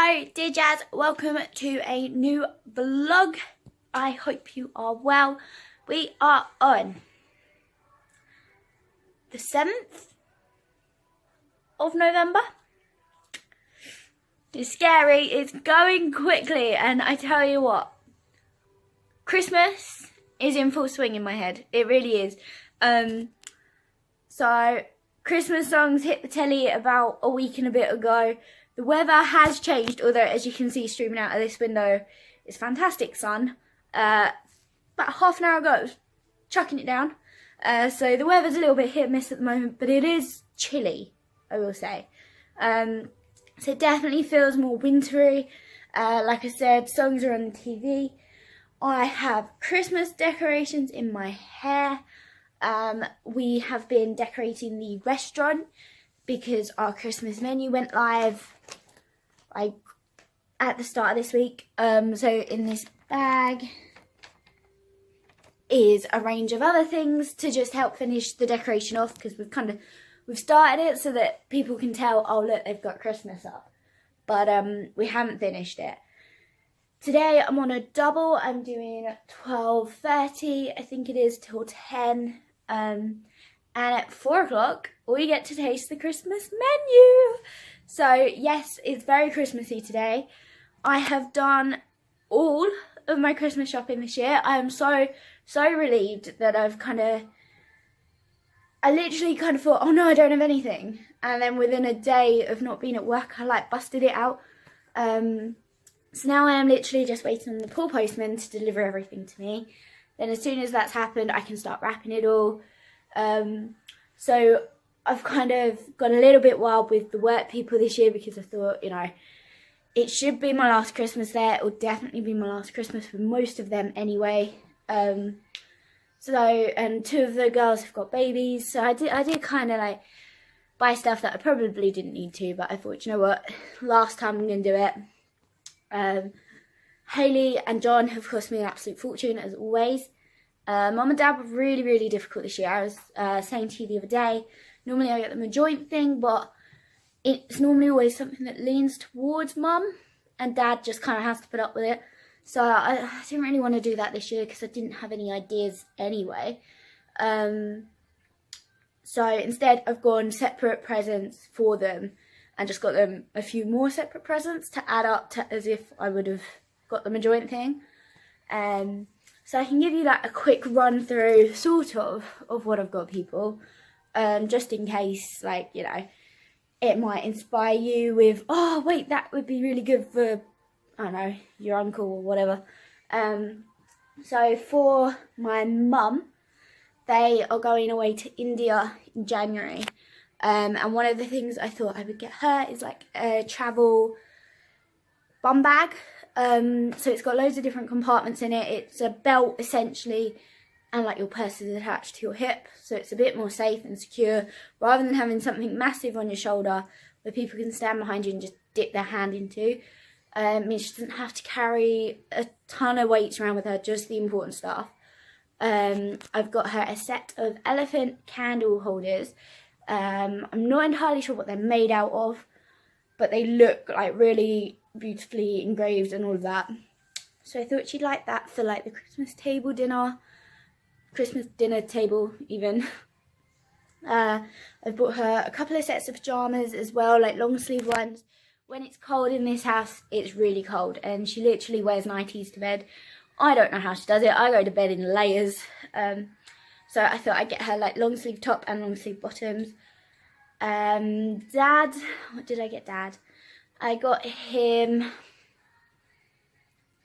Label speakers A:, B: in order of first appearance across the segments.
A: Hello dear Jazz, welcome to a new vlog. I hope you are well. We are on the 7th of November. It's scary, it's going quickly, and I tell you what, Christmas is in full swing in my head. It really is. So Christmas songs hit the telly about a week and a bit ago. The weather has changed, although as you can see streaming out of this window, it's fantastic sun. About half an hour ago it was chucking it down. So the weather's a little bit hit and miss at the moment, but it is chilly, I will say. So it definitely feels more wintry. Like I said, songs are on the TV. I have Christmas decorations in my hair. We have been decorating the restaurant because our Christmas menu went live at the start of this week. So in this bag is a range of other things to just help finish the decoration off, because we've started it so that people can tell, oh look, they've got Christmas up, but we haven't finished it. Today I'm on a double. I'm doing 12:30, I think it is, till 10. And at 4 o'clock, we get to taste the Christmas menu. So yes, it's very Christmassy today. I have done all of my Christmas shopping this year. I am so relieved that I literally thought, oh no, I don't have anything. And then within a day of not being at work, I busted it out. So now I am literally just waiting on the poor postman to deliver everything to me. Then as soon as that's happened, I can start wrapping it all. So I've got a little bit wild with the work people this year, because I thought, it should be my last Christmas there. It will definitely be my last Christmas for most of them anyway. And 2 of the girls have got babies, so I did buy stuff that I probably didn't need to, but I thought, you know what, last time I'm going to do it. Hayley and John have cost me an absolute fortune, as always. Mum and Dad were really difficult this year. I was saying to you the other day, normally I get them a joint thing, but it's normally always something that leans towards Mum, and Dad just has to put up with it. So I didn't really want to do that this year because I didn't have any ideas anyway. So instead I've gone separate presents for them and just got them a few more separate presents to add up to as if I would have got them a joint thing. So I can give you a quick run through sort of what I've got people, just in case it might inspire you with, oh wait, that would be really good for, I don't know, your uncle or whatever. So for my mum, they are going away to India in January. And one of the things I thought I would get her is a travel bum bag. So it's got loads of different compartments in it. It's a belt essentially, and your purse is attached to your hip, so it's a bit more safe and secure, rather than having something massive on your shoulder where people can stand behind you and just dip their hand into. Means she doesn't have to carry a ton of weights around with her, just the important stuff. I've got her a set of elephant candle holders. I'm not entirely sure what they're made out of, but they look really beautifully engraved and all of that. So I thought she'd like that for the Christmas dinner table even. I've bought her a couple of sets of pyjamas as well, long sleeve ones. When it's cold in this house, it's really cold, and she literally wears nighties to bed. I don't know how she does it. I go to bed in layers. So I thought I'd get her long sleeve top and long sleeve bottoms. Dad, what did I get Dad? I got him,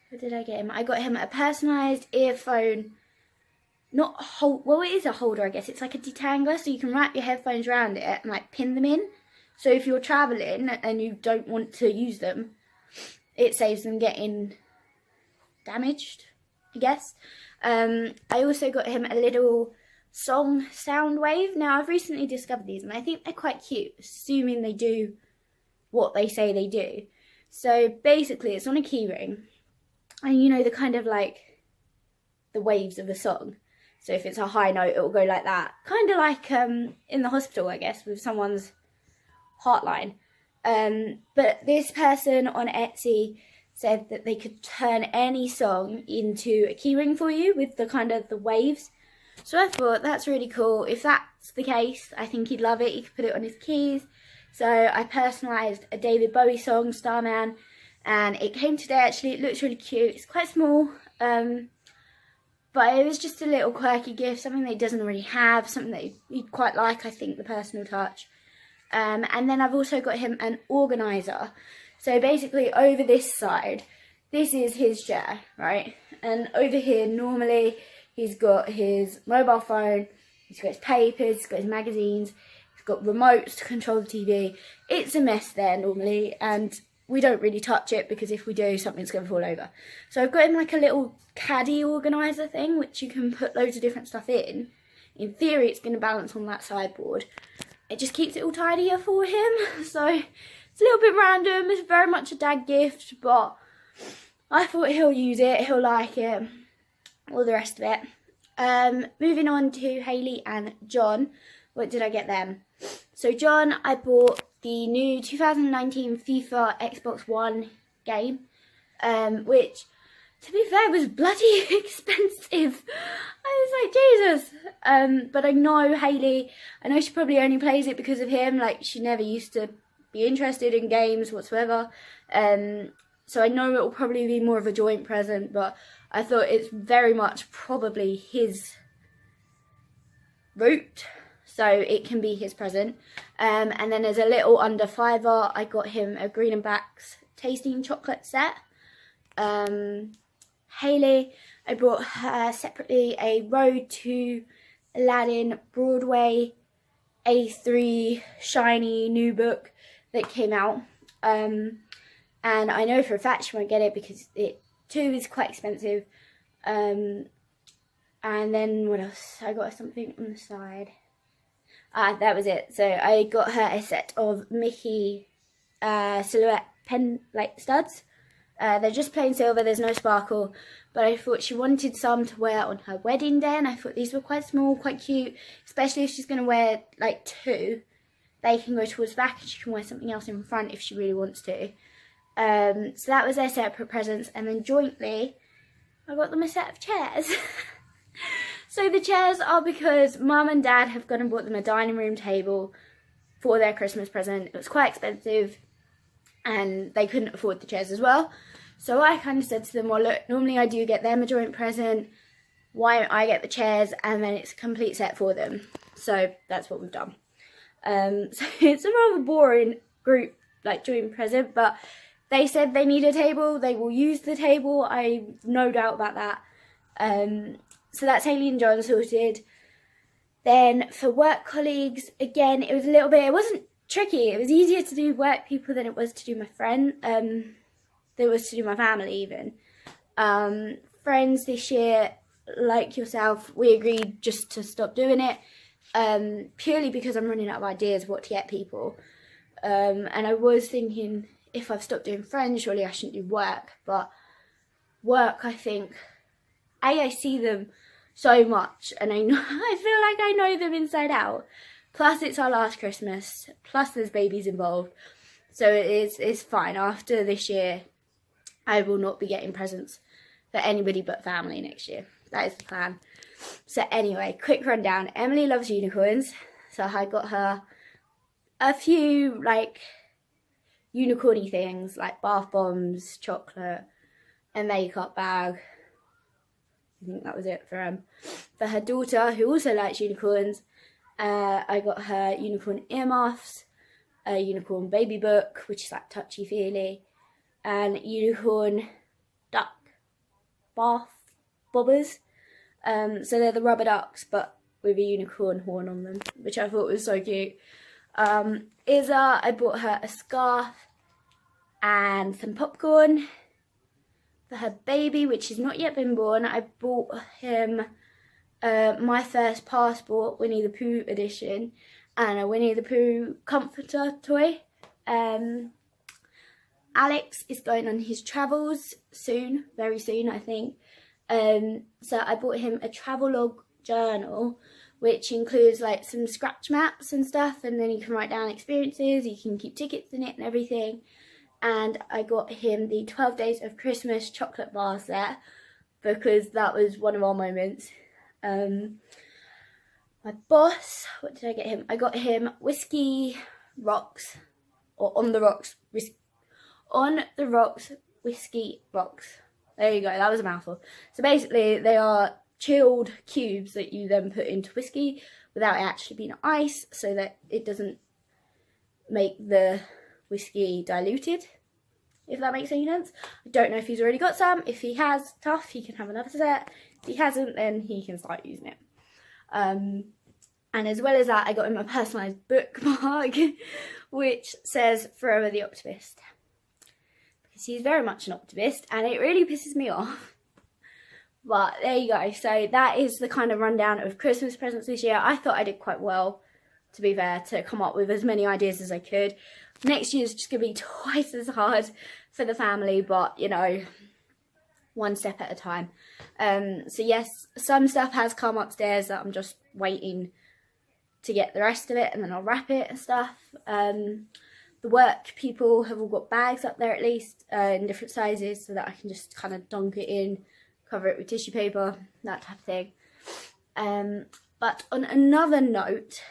A: what did I get him? I got him a personalised earphone, well, it is a holder, I guess. It's a detangler, so you can wrap your headphones around it and pin them in. So if you're travelling and you don't want to use them, it saves them getting damaged, I guess. I also got him a little song sound wave. Now, I've recently discovered these, and I think they're quite cute, assuming they do what they say they do. So basically, it's on a key ring, and the the waves of a song. So if it's a high note, it will go like that, in the hospital, I guess, with someone's heartline. But this person on Etsy said that they could turn any song into a keyring for you with the kind of the waves. So I thought that's really cool. If that's the case, I think he'd love it. He could put it on his keys. So I personalised a David Bowie song, Starman, and it came today actually. It looks really cute. It's quite small, but it was just a little quirky gift, something that he doesn't already have, something that he'd quite like, I think, the personal touch. And then I've also got him an organiser. So basically over this side, this is his chair, right? And over here, normally, he's got his mobile phone, he's got his papers, he's got his magazines, he's got remotes to control the TV. It's a mess there normally, and we don't really touch it because if we do, something's going to fall over. So I've got him like a little caddy organiser thing, which you can put loads of different stuff in. In theory, it's going to balance on that sideboard. It just keeps it all tidier for him. So it's a little bit random. It's very much a dad gift, but I thought he'll use it, he'll like it, all the rest of it. Moving on to Hayley and John. What did I get them? So John, I bought the new 2019 FIFA Xbox One game, which, to be fair, was bloody expensive. I was like, Jesus. But I know Hayley, I know she probably only plays it because of him. Like, she never used to be interested in games whatsoever. So I know it will probably be more of a joint present, but I thought it's very much probably his route, so it can be his present. And then there's a little under fiver. I got him a Green and Backs tasting chocolate set. Hayley, I brought her separately a Road to Aladdin Broadway A3 shiny new book that came out. And I know for a fact she won't get it because it too is quite expensive. And then what else? I got something on the side. That was it. So I got her a set of Mickey silhouette pen like studs. They're just plain silver, there's no sparkle, but I thought she wanted some to wear on her wedding day, and I thought these were quite small, quite cute, especially if she's going to wear like two. They can go towards the back and she can wear something else in front if she really wants to. So that was their separate presents, and then jointly I got them a set of chairs. So the chairs are because Mum and Dad have gone and bought them a dining room table for their Christmas present. It was quite expensive and they couldn't afford the chairs as well. So I kind of said to them, well look, normally I do get them a joint present, why don't I get the chairs, and then it's a complete set for them. So that's what we've done. So it's a rather boring group like joint present, but they said they need a table, they will use the table, I no doubt about that. So that's Hayley and John sorted. Then for work colleagues, again, it was a little bit, it wasn't tricky, it was easier to do work people than it was to do my friend, than it was to do my family even. Friends this year, like yourself, we agreed just to stop doing it, purely because I'm running out of ideas what to get people. And I was thinking, if I've stopped doing friends, surely I shouldn't do work, but work, I think, I see them so much, and I know, I feel like I know them inside out. Plus, it's our last Christmas. Plus, there's babies involved, so it's fine. After this year, I will not be getting presents for anybody but family next year. That is the plan. So anyway, quick rundown. Emily loves unicorns, so I got her a few like unicorny things like bath bombs, chocolate, a makeup bag. I think that was it for her daughter, who also likes unicorns. I got her unicorn earmuffs, a unicorn baby book, which is like touchy-feely, and unicorn duck bath bobbers. So they're the rubber ducks, but with a unicorn horn on them, which I thought was so cute. Isa, I bought her a scarf and some popcorn. For her baby, which has not yet been born, I bought him My First Passport, Winnie the Pooh edition, and a Winnie the Pooh comforter toy. Alex is going on his travels soon, very soon I think. So I bought him a travelogue journal which includes like some scratch maps and stuff, and then you can write down experiences, you can keep tickets in it and everything. And I got him the 12 Days of Christmas chocolate bar set because that was one of our moments. My boss, what did I get him? I got him Whiskey Rocks, or On the Rocks Whiskey Rocks. There you go, that was a mouthful. So basically they are chilled cubes that you then put into whiskey without it actually being ice, so that it doesn't make the whiskey diluted, if that makes any sense. I don't know if he's already got some. If he has, tough, he can have another set. If he hasn't, then he can start using it. And as well as that, I got him a personalised bookmark which says Forever the Optimist, because he's very much an optimist and it really pisses me off. But there you go. So that is the kind of rundown of Christmas presents this year. I thought I did quite well, to be fair, to come up with as many ideas as I could. Next year's just going to be twice as hard for the family, but, you know, one step at a time. So yes, some stuff has come upstairs that I'm just waiting to get the rest of it, and then I'll wrap it and stuff. The work people have all got bags up there at least, in different sizes, so that I can just kind of dunk it in, cover it with tissue paper, that type of thing. But on another note,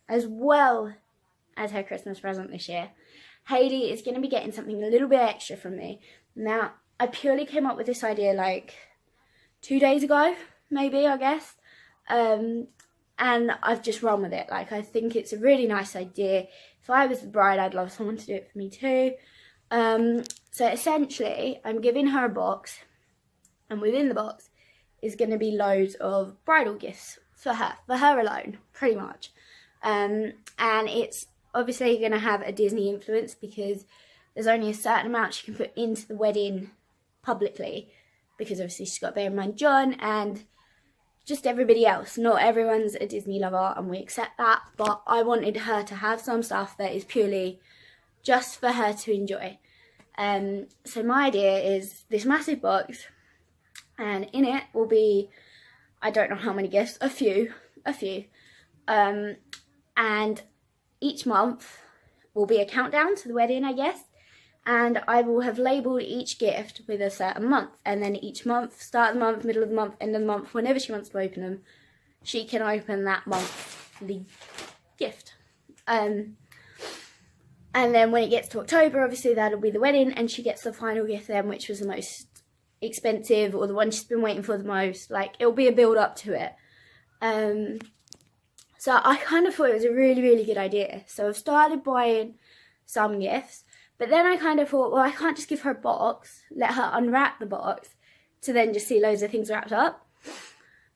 A: as well as her Christmas present this year, Hayley is going to be getting something a little bit extra from me. Now, I purely came up with this idea like 2 days ago, maybe, I guess. And I've just run with it. Like, I think it's a really nice idea. If I was the bride, I'd love someone to do it for me too. So essentially, I'm giving her a box, and within the box is going to be loads of bridal gifts for her alone, pretty much. And it's obviously going to have a Disney influence, because there's only a certain amount she can put into the wedding publicly, because obviously she's got to bear in mind John and just everybody else. Not everyone's a Disney lover, and we accept that, but I wanted her to have some stuff that is purely just for her to enjoy. So my idea is this massive box, and in it will be, I don't know how many gifts, a few. And each month will be a countdown to the wedding, I guess. And I will have labelled each gift with a certain month. And then each month, start of the month, middle of the month, end of the month, whenever she wants to open them, she can open that monthly gift. And then when it gets to October, obviously that'll be the wedding, and she gets the final gift then, which was the most expensive, or the one she's been waiting for the most. Like, it'll be a build up to it. So I kind of thought it was a really, really good idea. So I've started buying some gifts, but then I kind of thought, well, I can't just give her a box, let her unwrap the box, to then just see loads of things wrapped up.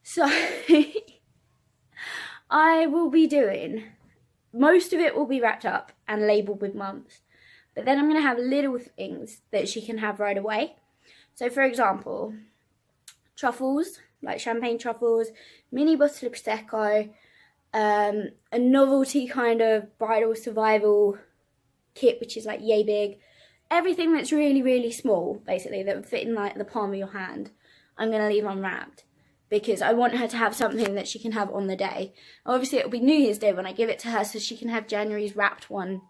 A: So I will be doing, most of it will be wrapped up and labelled with months, but then I'm going to have little things that she can have right away. So for example, truffles, like champagne truffles, mini bottle of Prosecco, a novelty kind of bridal survival kit, which is like yay big. Everything that's really, really small, basically, that would fit in like the palm of your hand, I'm going to leave unwrapped, because I want her to have something that she can have on the day. Obviously, it'll be New Year's Day when I give it to her, so she can have January's wrapped one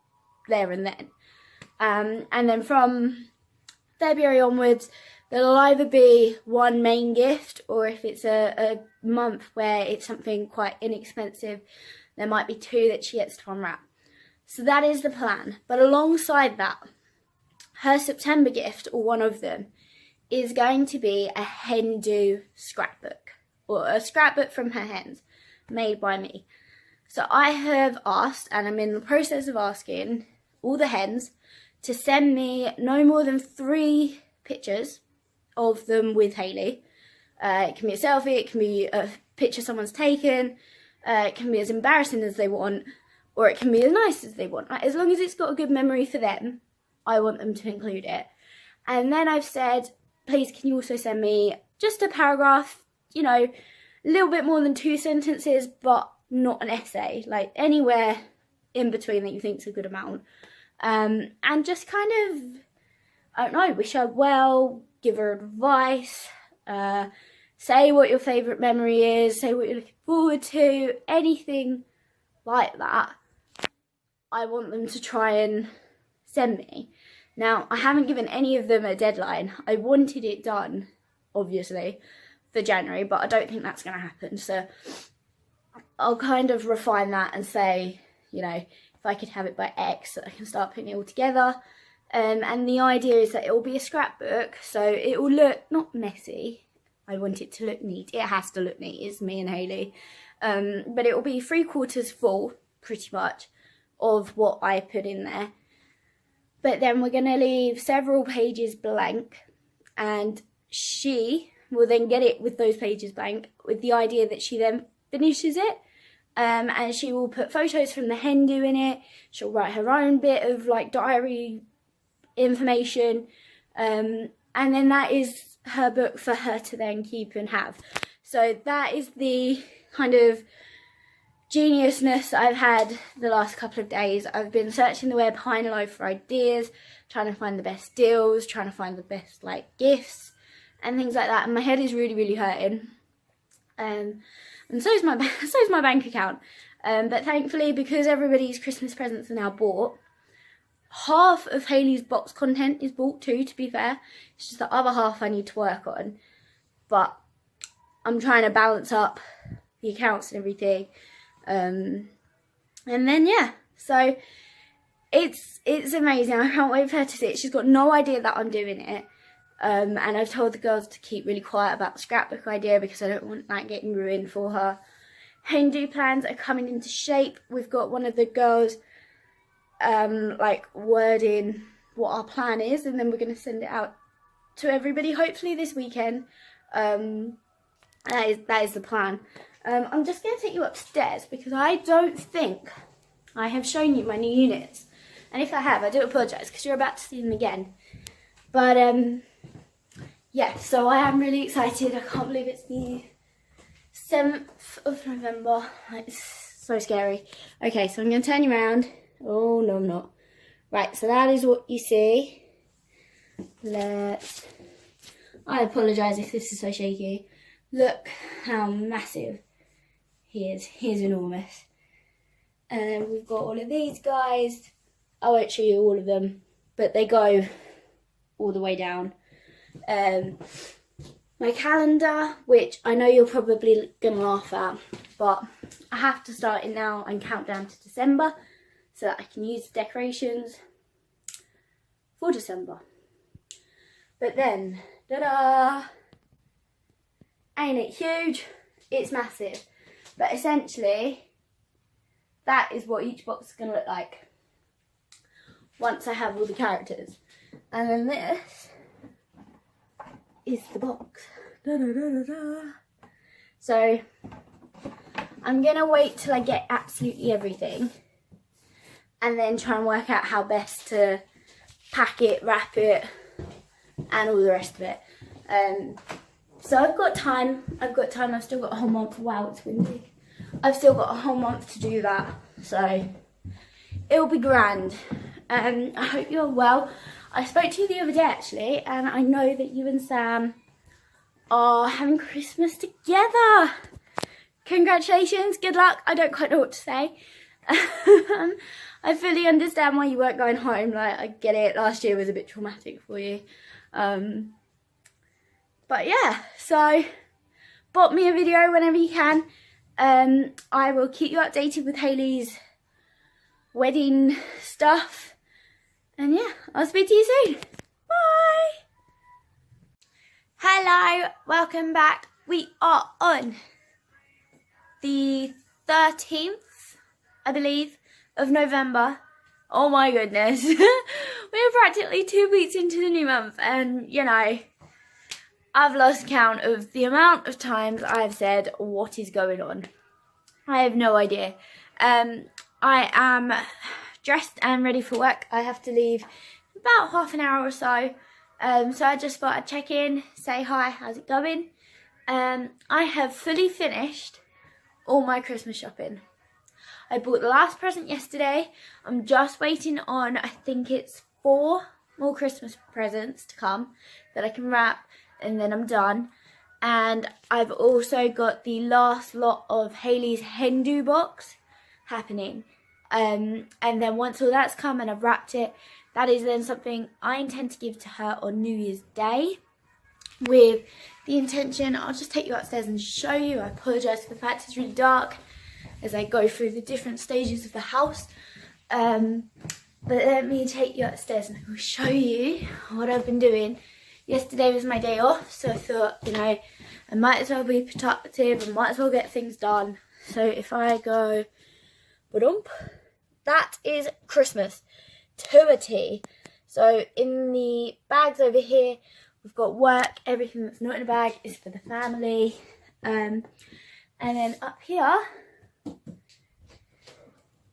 A: there and then. And then from February onwards, there'll either be one main gift, or if it's a month where it's something quite inexpensive, there might be two that she gets to unwrap. So that is the plan. But alongside that, her September gift, or one of them, is going to be a hen do scrapbook, or a scrapbook from her hens, made by me. So I have asked, and I'm in the process of asking, all the hens to send me no more than 3 pictures of them with Hayley. It can be a selfie, it can be a picture someone's taken, it can be as embarrassing as they want, or it can be as nice as they want. Like, as long as it's got a good memory for them, I want them to include it. And then I've said, please can you also send me just a paragraph, you know, a little bit more than 2 sentences, but not an essay, like anywhere in between that you think is a good amount. And just kind of, I don't know, wish her well, give her advice, say what your favourite memory is, say what you're looking forward to, anything like that. I want them to try and send me. Now, I haven't given any of them a deadline. I wanted it done, obviously, for January, but I don't think that's going to happen. So I'll kind of refine that and say, you know, if I could have it by X, I can start putting it all together. And the idea is that it will be a scrapbook, so it will look not messy. I want it to look neat. It has to look neat. It's me and Hayley. But it will be 3/4 full, pretty much, of what I put in there. But then we're going to leave several pages blank, and she will then get it with those pages blank, with the idea that she then finishes it. And she will put photos from the hen do in it. She'll write her own bit of like diary information. And then that is her book for her to then keep and have. So that is the kind of geniusness I've had the last couple of days. I've been searching the web high and low for ideas, trying to find the best deals, trying to find the best like gifts and things like that. And my head is really, really hurting. And so is my bank account. But thankfully, because everybody's Christmas presents are now bought, half of Hayley's box content is bought too, to be fair. It's just the other half I need to work on. But I'm trying to balance up the accounts and everything. And then, yeah. So it's amazing. I can't wait for her to see it. She's got no idea that I'm doing it. And I've told the girls to keep really quiet about the scrapbook idea because I don't want that getting ruined for her. Hindu plans are coming into shape. We've got one of the girls like wording what our plan is, and then we're going to send it out to everybody hopefully this weekend. That is the plan. I'm just going to take you upstairs because I don't think I have shown you my new units, and if I have, I do apologise because you're about to see them again. But yeah, so I am really excited. I can't believe it's the 7th of November. It's so scary. Okay, so I'm going to turn you around. Oh, no, I'm not. Right, so that is what you see. I apologise if this is so shaky. Look how massive he is. He is enormous. And then we've got all of these guys. I won't show you all of them, but they go all the way down. My calendar, which I know you're probably going to laugh at, but I have to start it now and count down to December so that I can use the decorations for December. But then, ta-da! Ain't it huge? It's massive. But essentially, that is what each box is going to look like once I have all the characters. And then this is the box. Da, da, da, da, da. So I'm gonna wait till I get absolutely everything and then try and work out how best to pack it, wrap it and all the rest of it. So I've got time, I've still got a whole month. Wow, it's windy. I've still got a whole month to do that, so it'll be grand. I hope you're well. I spoke to you the other day actually, and I know that you and Sam are having Christmas together. Congratulations, good luck. I don't quite know what to say. I fully understand why you weren't going home. Like, I get it, last year was a bit traumatic for you. But yeah, so pop me a video whenever you can. I will keep you updated with Hayley's wedding stuff. And yeah, I'll speak to you soon. Bye. Hello, welcome back. We are on the 13th, I believe, of November. Oh my goodness. We're practically 2 weeks into the new month, and you know, I've lost count of the amount of times I've said what is going on. I have no idea. I am dressed and ready for work. I have to leave in about half an hour or so. So I just thought I'd check in, say hi, how's it going? I have fully finished all my Christmas shopping. I bought the last present yesterday. I'm just waiting on, I think it's 4 more Christmas presents to come that I can wrap, and then I'm done. And I've also got the last lot of Hayley's hen do box happening. And then once all that's come and I've wrapped it, that is then something I intend to give to her on New Year's Day, with the intention, I'll just take you upstairs and show you. I apologise for the fact it's really dark as I go through the different stages of the house. But let me take you upstairs and I will show you what I've been doing. Yesterday was my day off, so I thought, you know, I might as well be productive, I might as well get things done. So if I go, ba-dump, that is Christmas to a T. So in the bags over here, we've got work, everything that's not in a bag is for the family. And then up here,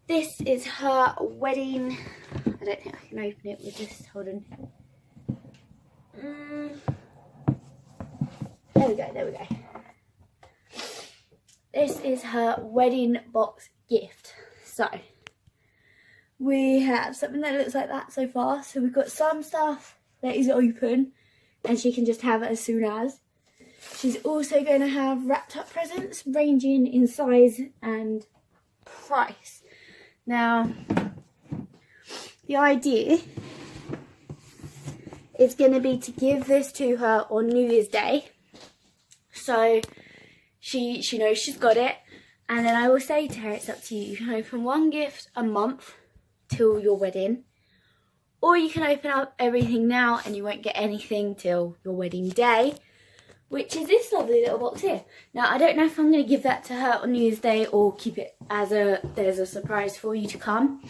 A: this is her wedding. I don't think I can open it with this, hold on. There we go. This is her wedding box gift. So, we have something that looks like that so far. So we've got some stuff that is open and she can just have it as soon as. She's also going to have wrapped up presents ranging in size and price. Now, the idea is going to be to give this to her on New Year's Day, so she knows she's got it, and then I will say to her, it's up to you. You can open one gift a month till your wedding, or you can open up everything now and you won't get anything till your wedding day, which is this lovely little box here. Now, I don't know if I'm going to give that to her on New Year's Day or keep it as there's a surprise for you to come.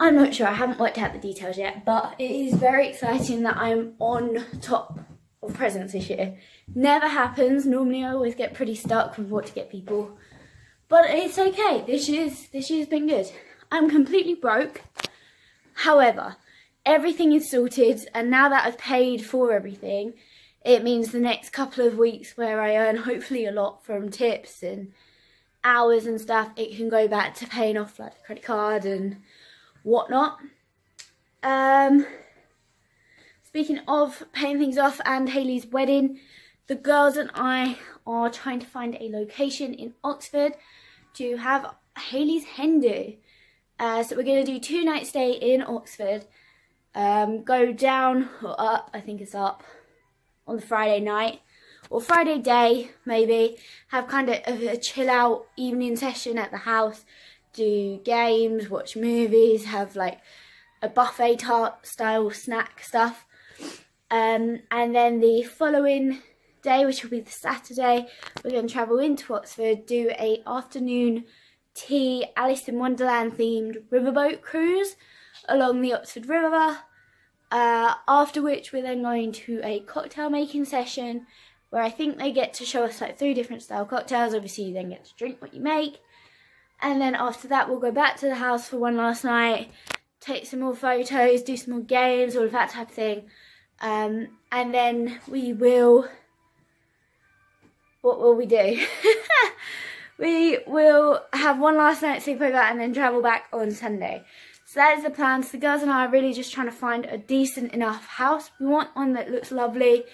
A: I'm not sure, I haven't worked out the details yet, but it is very exciting that I'm on top of presents this year. Never happens, normally I always get pretty stuck with what to get people, but it's okay, this year's been good. I'm completely broke, however, everything is sorted, and now that I've paid for everything, it means the next couple of weeks where I earn hopefully a lot from tips and hours and stuff, it can go back to paying off like the credit card and whatnot. Speaking of paying things off and Hayley's wedding, the girls and I are trying to find a location in Oxford to have Hayley's hen do. So we're going to do 2 nights stay in Oxford, go down or up, I think it's up, on the Friday night or Friday day maybe, have kind of a chill out evening session at the house, do games, watch movies, have like a buffet style snack stuff, and then the following day, which will be the Saturday, we're going to travel into Oxford, do a afternoon tea Alice in Wonderland themed riverboat cruise along the Oxford River, after which we're then going to a cocktail making session where I think they get to show us like 3 different style cocktails. Obviously you then get to drink what you make. And then after that, we'll go back to the house for one last night, take some more photos, do some more games, all of that type of thing. And then we will, what will we do? We will have one last night sleepover and then travel back on Sunday. So that is the plan. So the girls and I are really just trying to find a decent enough house. We want one that looks lovely.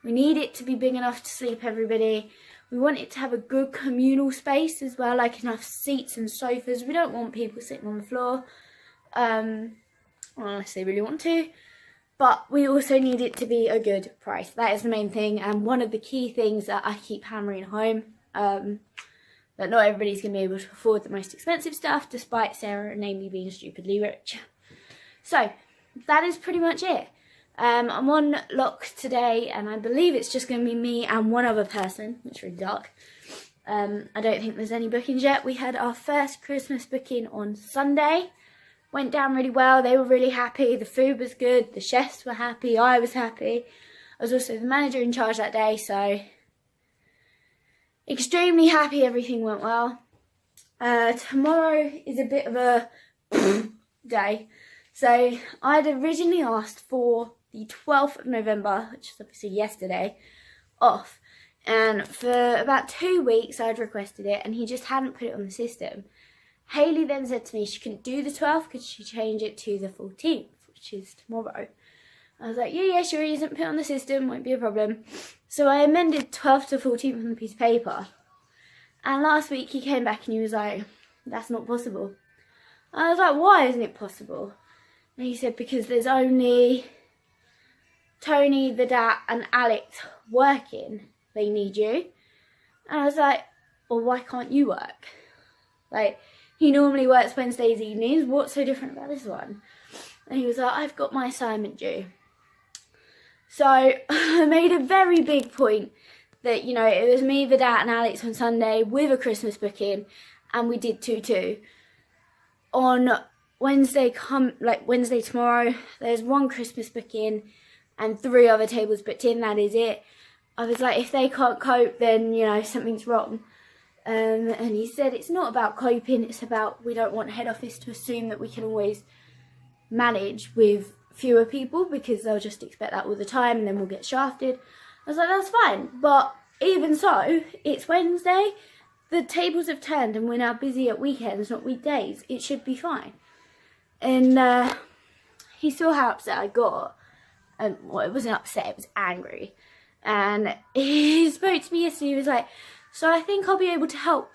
A: We need it to be big enough to sleep everybody. We want it to have a good communal space as well, like enough seats and sofas. We don't want people sitting on the floor, unless they really want to. But we also need it to be a good price. That is the main thing, and one of the key things that I keep hammering home, that not everybody's going to be able to afford the most expensive stuff, despite Sarah and Amy being stupidly rich. So, that is pretty much it. I'm on lock today, and I believe it's just going to be me and one other person, which is really dark. I don't think there's any bookings yet. We had our first Christmas booking on Sunday. Went down really well. They were really happy. The food was good. The chefs were happy. I was happy. I was also the manager in charge that day, so extremely happy everything went well. Tomorrow is a bit of a day. So I'd originally asked for the 12th of November, which is obviously yesterday, off. And for about 2 weeks I'd requested it and he just hadn't put it on the system. Hayley then said to me she couldn't do the 12th, could she change it to the 14th, which is tomorrow. I was like, yeah, sure, he isn't put on the system, won't be a problem. So I amended 12th to 14th on the piece of paper. And last week he came back and he was like, that's not possible. I was like, why isn't it possible? And he said, because there's only Tony, Vedat and Alex working. They need you. And I was like, well, why can't you work? Like, he normally works Wednesdays evenings. What's so different about this one? And he was like, I've got my assignment due. So I made a very big point that, you know, it was me, Vedat and Alex on Sunday with a Christmas booking, and we did 2-2. On Wednesday tomorrow, there's one Christmas booking and 3 other tables booked in, that is it. I was like, if they can't cope, then, you know, something's wrong. And he said, it's not about coping, it's about we don't want head office to assume that we can always manage with fewer people, because they'll just expect that all the time and then we'll get shafted. I was like, that's fine. But even so, it's Wednesday, the tables have turned and we're now busy at weekends, not weekdays. It should be fine. And he saw how upset I got. Well, it wasn't upset, it was angry. And he spoke to me yesterday, he was like, so I think I'll be able to help.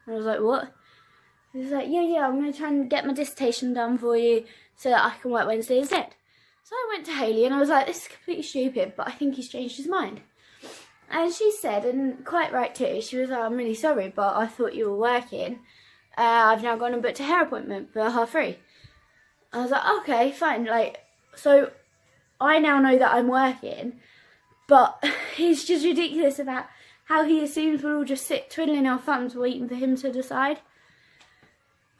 A: And I was like, what? He was like, yeah, I'm going to try and get my dissertation done for you so that I can work Wednesday instead. So I went to Hayley and I was like, this is completely stupid, but I think he's changed his mind. And she said, and quite right too, she was like, I'm really sorry, but I thought you were working. I've now gone and booked a hair appointment for 3:30. I was like, okay, fine. Like, so I now know that I'm working, but it's just ridiculous about how he assumes we'll all just sit twiddling our thumbs waiting for him to decide.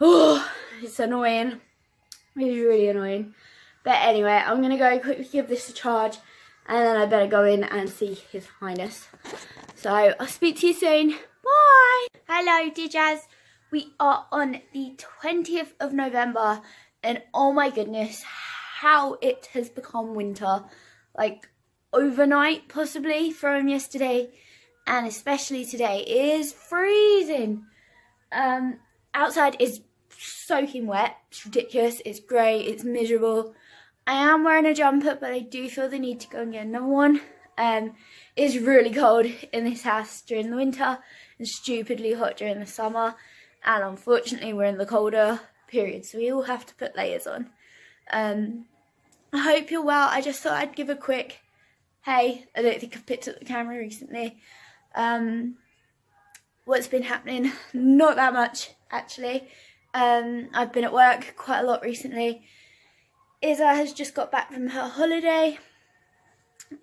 A: Oh, it's annoying. It's really annoying. But anyway, I'm going to go quickly give this a charge, and then I better go in and see His Highness. So I'll speak to you soon. Bye! Hello, dear Jazz. We are on the 20th of November, and oh my goodness, how it has become winter. Like, overnight, possibly, from yesterday, and especially today, it is freezing. Outside is soaking wet. It's ridiculous. It's grey. It's miserable. I am wearing a jumper, but I do feel the need to go and get another one. It's really cold in this house during the winter and stupidly hot during the summer. And unfortunately, we're in the colder period, so we all have to put layers on. I hope you're well. I just thought I'd give a quick, hey, I don't think I've picked up the camera recently. What's been happening? Not that much, actually. I've been at work quite a lot recently. Isa has just got back from her holiday,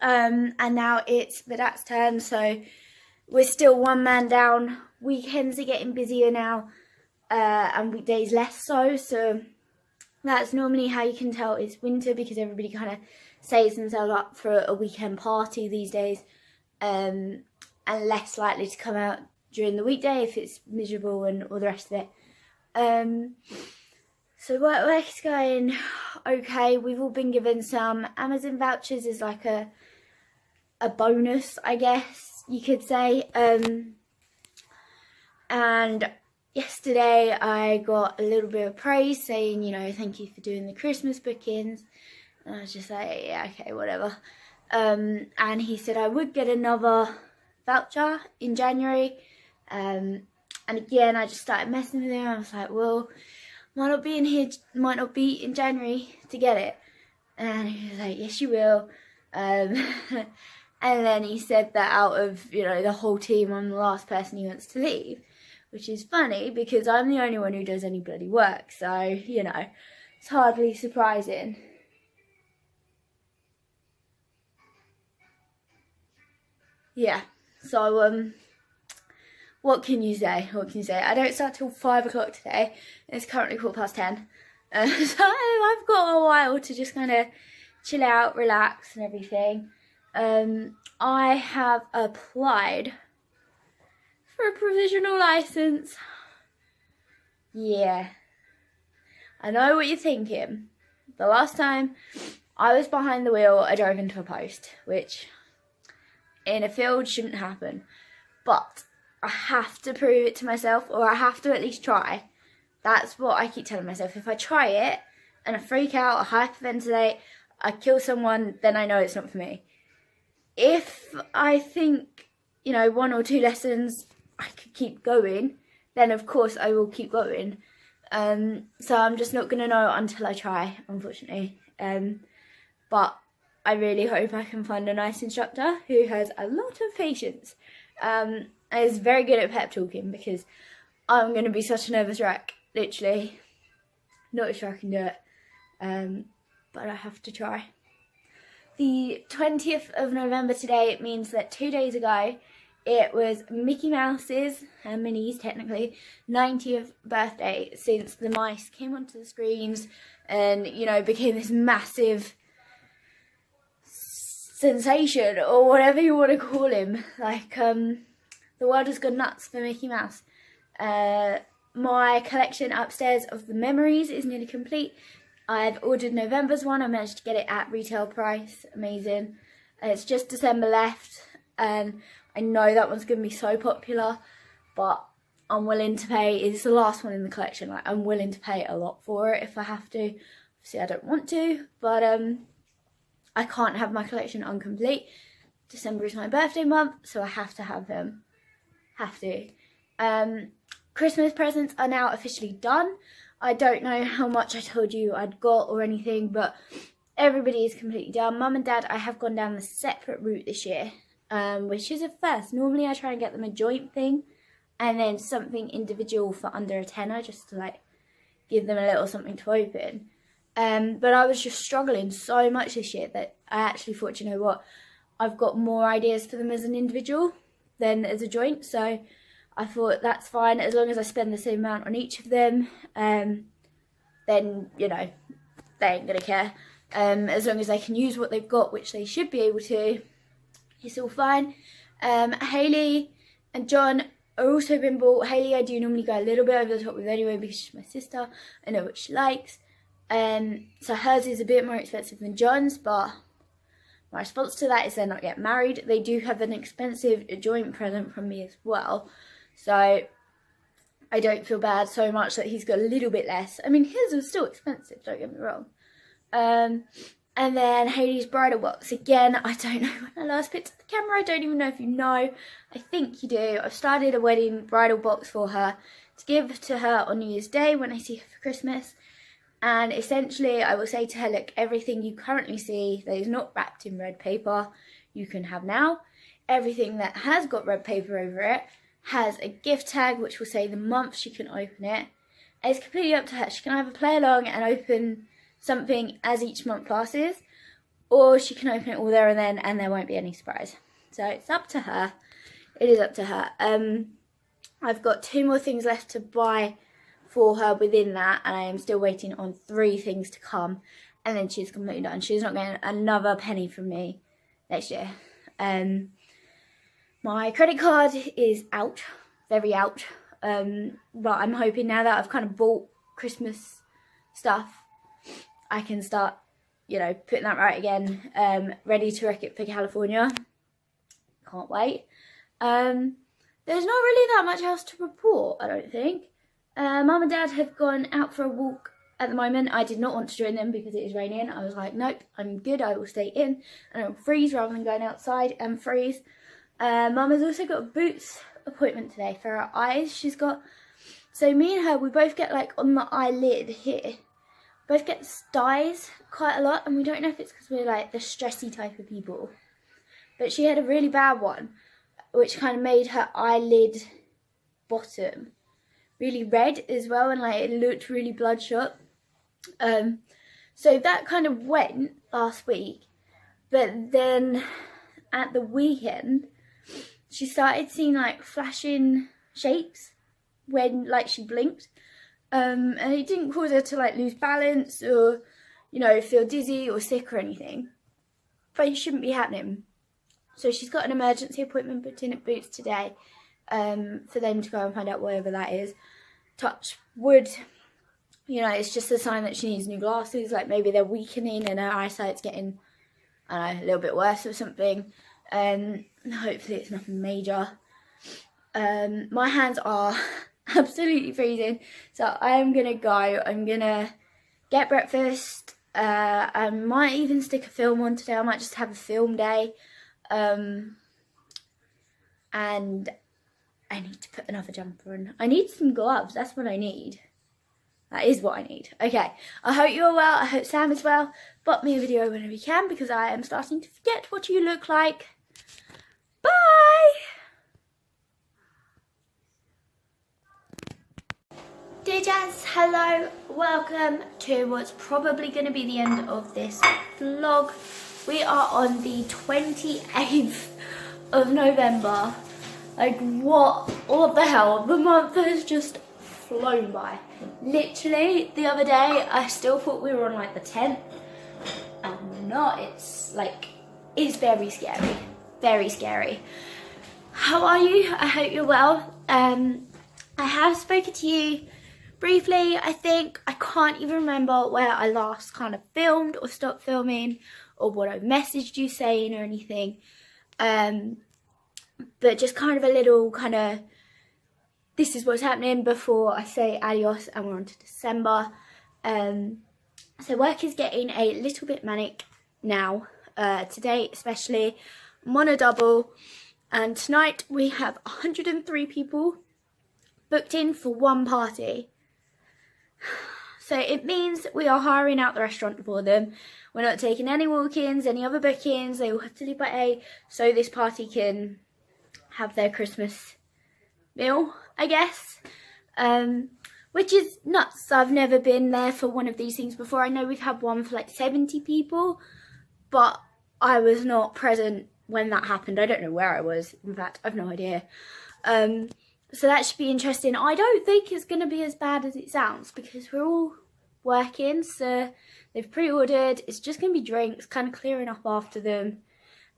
A: and now it's Vedat's turn, so we're still one man down. Weekends are getting busier now, and weekdays less so that's normally how you can tell it's winter, because everybody kind of saves themselves up for a weekend party these days, and less likely to come out during the weekday if it's miserable and all the rest of it. So work is going okay. We've all been given some Amazon vouchers as like a bonus, I guess you could say. And yesterday I got a little bit of praise saying, you know, thank you for doing the Christmas bookings. And I was just like, yeah, okay, whatever. And he said I would get another voucher in January. And again, I just started messing with him. I was like, well, might not be in January to get it. And he was like, yes, you will. And then he said that out of, you know, the whole team, I'm the last person he wants to leave, which is funny because I'm the only one who does any bloody work. So, you know, it's hardly surprising. Yeah, so, what can you say? I don't start till 5 o'clock today. It's currently 10:15. So I've got a while to just kind of chill out, relax and everything. I have applied for a provisional license. Yeah. I know what you're thinking. The last time I was behind the wheel, I drove into a post, which in a field shouldn't happen. But I have to prove it to myself, or I have to at least try. That's what I keep telling myself. If I try it and I freak out, I hyperventilate, I kill someone, then I know it's not for me. If I think, you know, 1 or 2 lessons I could keep going, then of course I will keep going. So I'm just not going to know until I try, unfortunately. But I really hope I can find a nice instructor who has a lot of patience and is very good at pep talking, because I'm going to be such a nervous wreck, literally. Not sure I can do it, but I have to try. The 20th of November today, it means that 2 days ago it was Mickey Mouse's, and Minnie's technically, 90th birthday, since the mice came onto the screens and, you know, became this massive sensation, or whatever you want to call him. Like, the world has gone nuts for Mickey Mouse. My collection upstairs of the memories is nearly complete. I've ordered November's one. I managed to get it at retail price. Amazing. It's just December left, and I know that one's going to be so popular, but I'm willing to pay. It's the last one in the collection. Like, I'm willing to pay a lot for it if I have to. Obviously, I don't want to, but I can't have my collection incomplete. December is my birthday month, so I have to have them. Have to. Christmas presents are now officially done. I don't know how much I told you I'd got or anything, but everybody is completely done. Mum and Dad, I have gone down the separate route this year, which is a first. Normally I try and get them a joint thing and then something individual for under a tenner, just to like give them a little something to open. But I was just struggling so much this year that I actually thought, you know what, I've got more ideas for them as an individual than as a joint, so I thought that's fine, as long as I spend the same amount on each of them, then, you know, they ain't gonna care. As long as they can use what they've got, which they should be able to, it's all fine. Hayley and John are also been bought. Hayley I do normally go a little bit over the top with anyway, because she's my sister. I know what she likes. So hers is a bit more expensive than John's, but my response to that is they're not yet married. They do have an expensive joint present from me as well. So I don't feel bad so much that he's got a little bit less. I mean, his was still expensive, don't get me wrong. And then Hayley's bridal box. Again, I don't know when I last picked up the camera. I don't even know if you know. I think you do. I've started a wedding bridal box for her to give to her on New Year's Day when I see her for Christmas. And essentially, I will say to her, look, everything you currently see that is not wrapped in red paper, you can have now. Everything that has got red paper over it has a gift tag which will say the month she can open it. And it's completely up to her. She can either play along and open something as each month passes, or she can open it all there and there won't be any surprise. So it's up to her. It is up to her. I've got 2 more things left to buy for her within that, and I am still waiting on 3 things to come, and then she's completely done. She's not getting another penny from me next year. My credit card is out, very out, but I'm hoping now that I've kind of bought Christmas stuff, I can start, you know, putting that right again, ready to wreck it for California. Can't wait. There's not really that much else to report, I don't think. Mum and Dad have gone out for a walk at the moment. I did not want to join them because it is raining. I was like, nope, I'm good, I will stay in and I'll freeze rather than going outside and freeze. Mum has also got a Boots appointment today for her eyes. She's got, so me and her, we both get like on the eyelid here, both get styes quite a lot, and we don't know if it's because we're like the stressy type of people, but she had a really bad one which kind of made her eyelid bottom really red as well, and like it looked really bloodshot. So that kind of went last week, but then at the weekend she started seeing like flashing shapes when like she blinked, and it didn't cause her to like lose balance or, you know, feel dizzy or sick or anything, but it shouldn't be happening. So she's got an emergency appointment booked in at Boots today, for them to go and find out whatever that is. Touch wood, you know, it's just a sign that she needs new glasses, like maybe they're weakening and her eyesight's getting, I don't know, a little bit worse or something. Hopefully it's nothing major. My hands are absolutely freezing, so I'm gonna go. I'm gonna get breakfast, I might even stick a film on today. I might just have a film day. And I need to put another jumper on. I need some gloves. That's what I need. That is what I need. Okay, I hope you're well. I hope Sam is well. Pop me a video whenever you can, because I am starting to forget what you look like. Bye! Dear Jazz, hello. Welcome to what's probably going to be the end of this vlog. We are on the 28th of November. Like, what the hell? The month has just flown by. Literally, the other day, I still thought we were on like the 10th. And not. It's very scary. Very scary. How are you? I hope you're well. I have spoken to you briefly, I think. I can't even remember where I last kind of filmed or stopped filming, or what I messaged you saying or anything. But just kind of a little kind of, this is what's happening before I say adios and we're on to December. So work is getting a little bit manic now, today especially. I'm on a double, and tonight we have 103 people booked in for one party. So it means we are hiring out the restaurant for them. We're not taking any walk-ins, any other bookings. They will have to leave by 8 so this party can have their Christmas meal, I guess. Which is nuts. I've never been there for one of these things before. I know we've had one for like 70 people, but I was not present when that happened. I don't know where I was. In fact, I've no idea. So that should be interesting. I don't think it's going to be as bad as it sounds, because we're all working, so they've pre-ordered. It's just going to be drinks, kind of clearing up after them.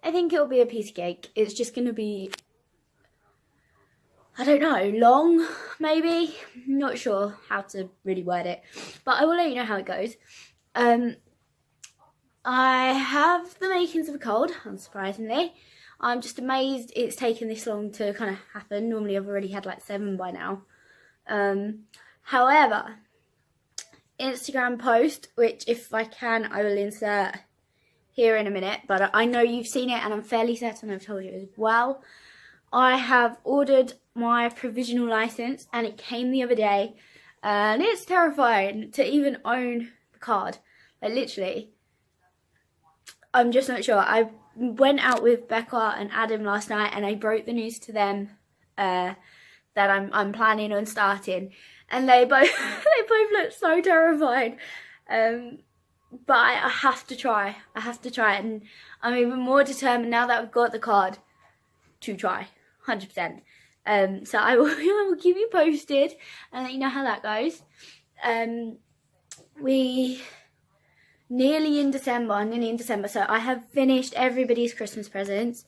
A: I think it'll be a piece of cake. It's just going to be, I don't know, long, maybe? Not sure how to really word it, but I will let you know how it goes. I have the makings of a cold, unsurprisingly. I'm just amazed it's taken this long to kind of happen. Normally I've already had like 7 by now. However, Instagram post, which if I can I will insert here in a minute, but I know you've seen it and I'm fairly certain I've told you as well. I have ordered my provisional license and it came the other day, and it's terrifying to even own the card. Like, literally, I'm just not sure. I went out with Becca and Adam last night and I broke the news to them that I'm planning on starting, and they both look so terrified. But I have to try. I have to try, and I'm even more determined now that I've got the card to try, 100%. So I will keep you posted and let you know how that goes. We nearly in December, so I have finished everybody's Christmas presents.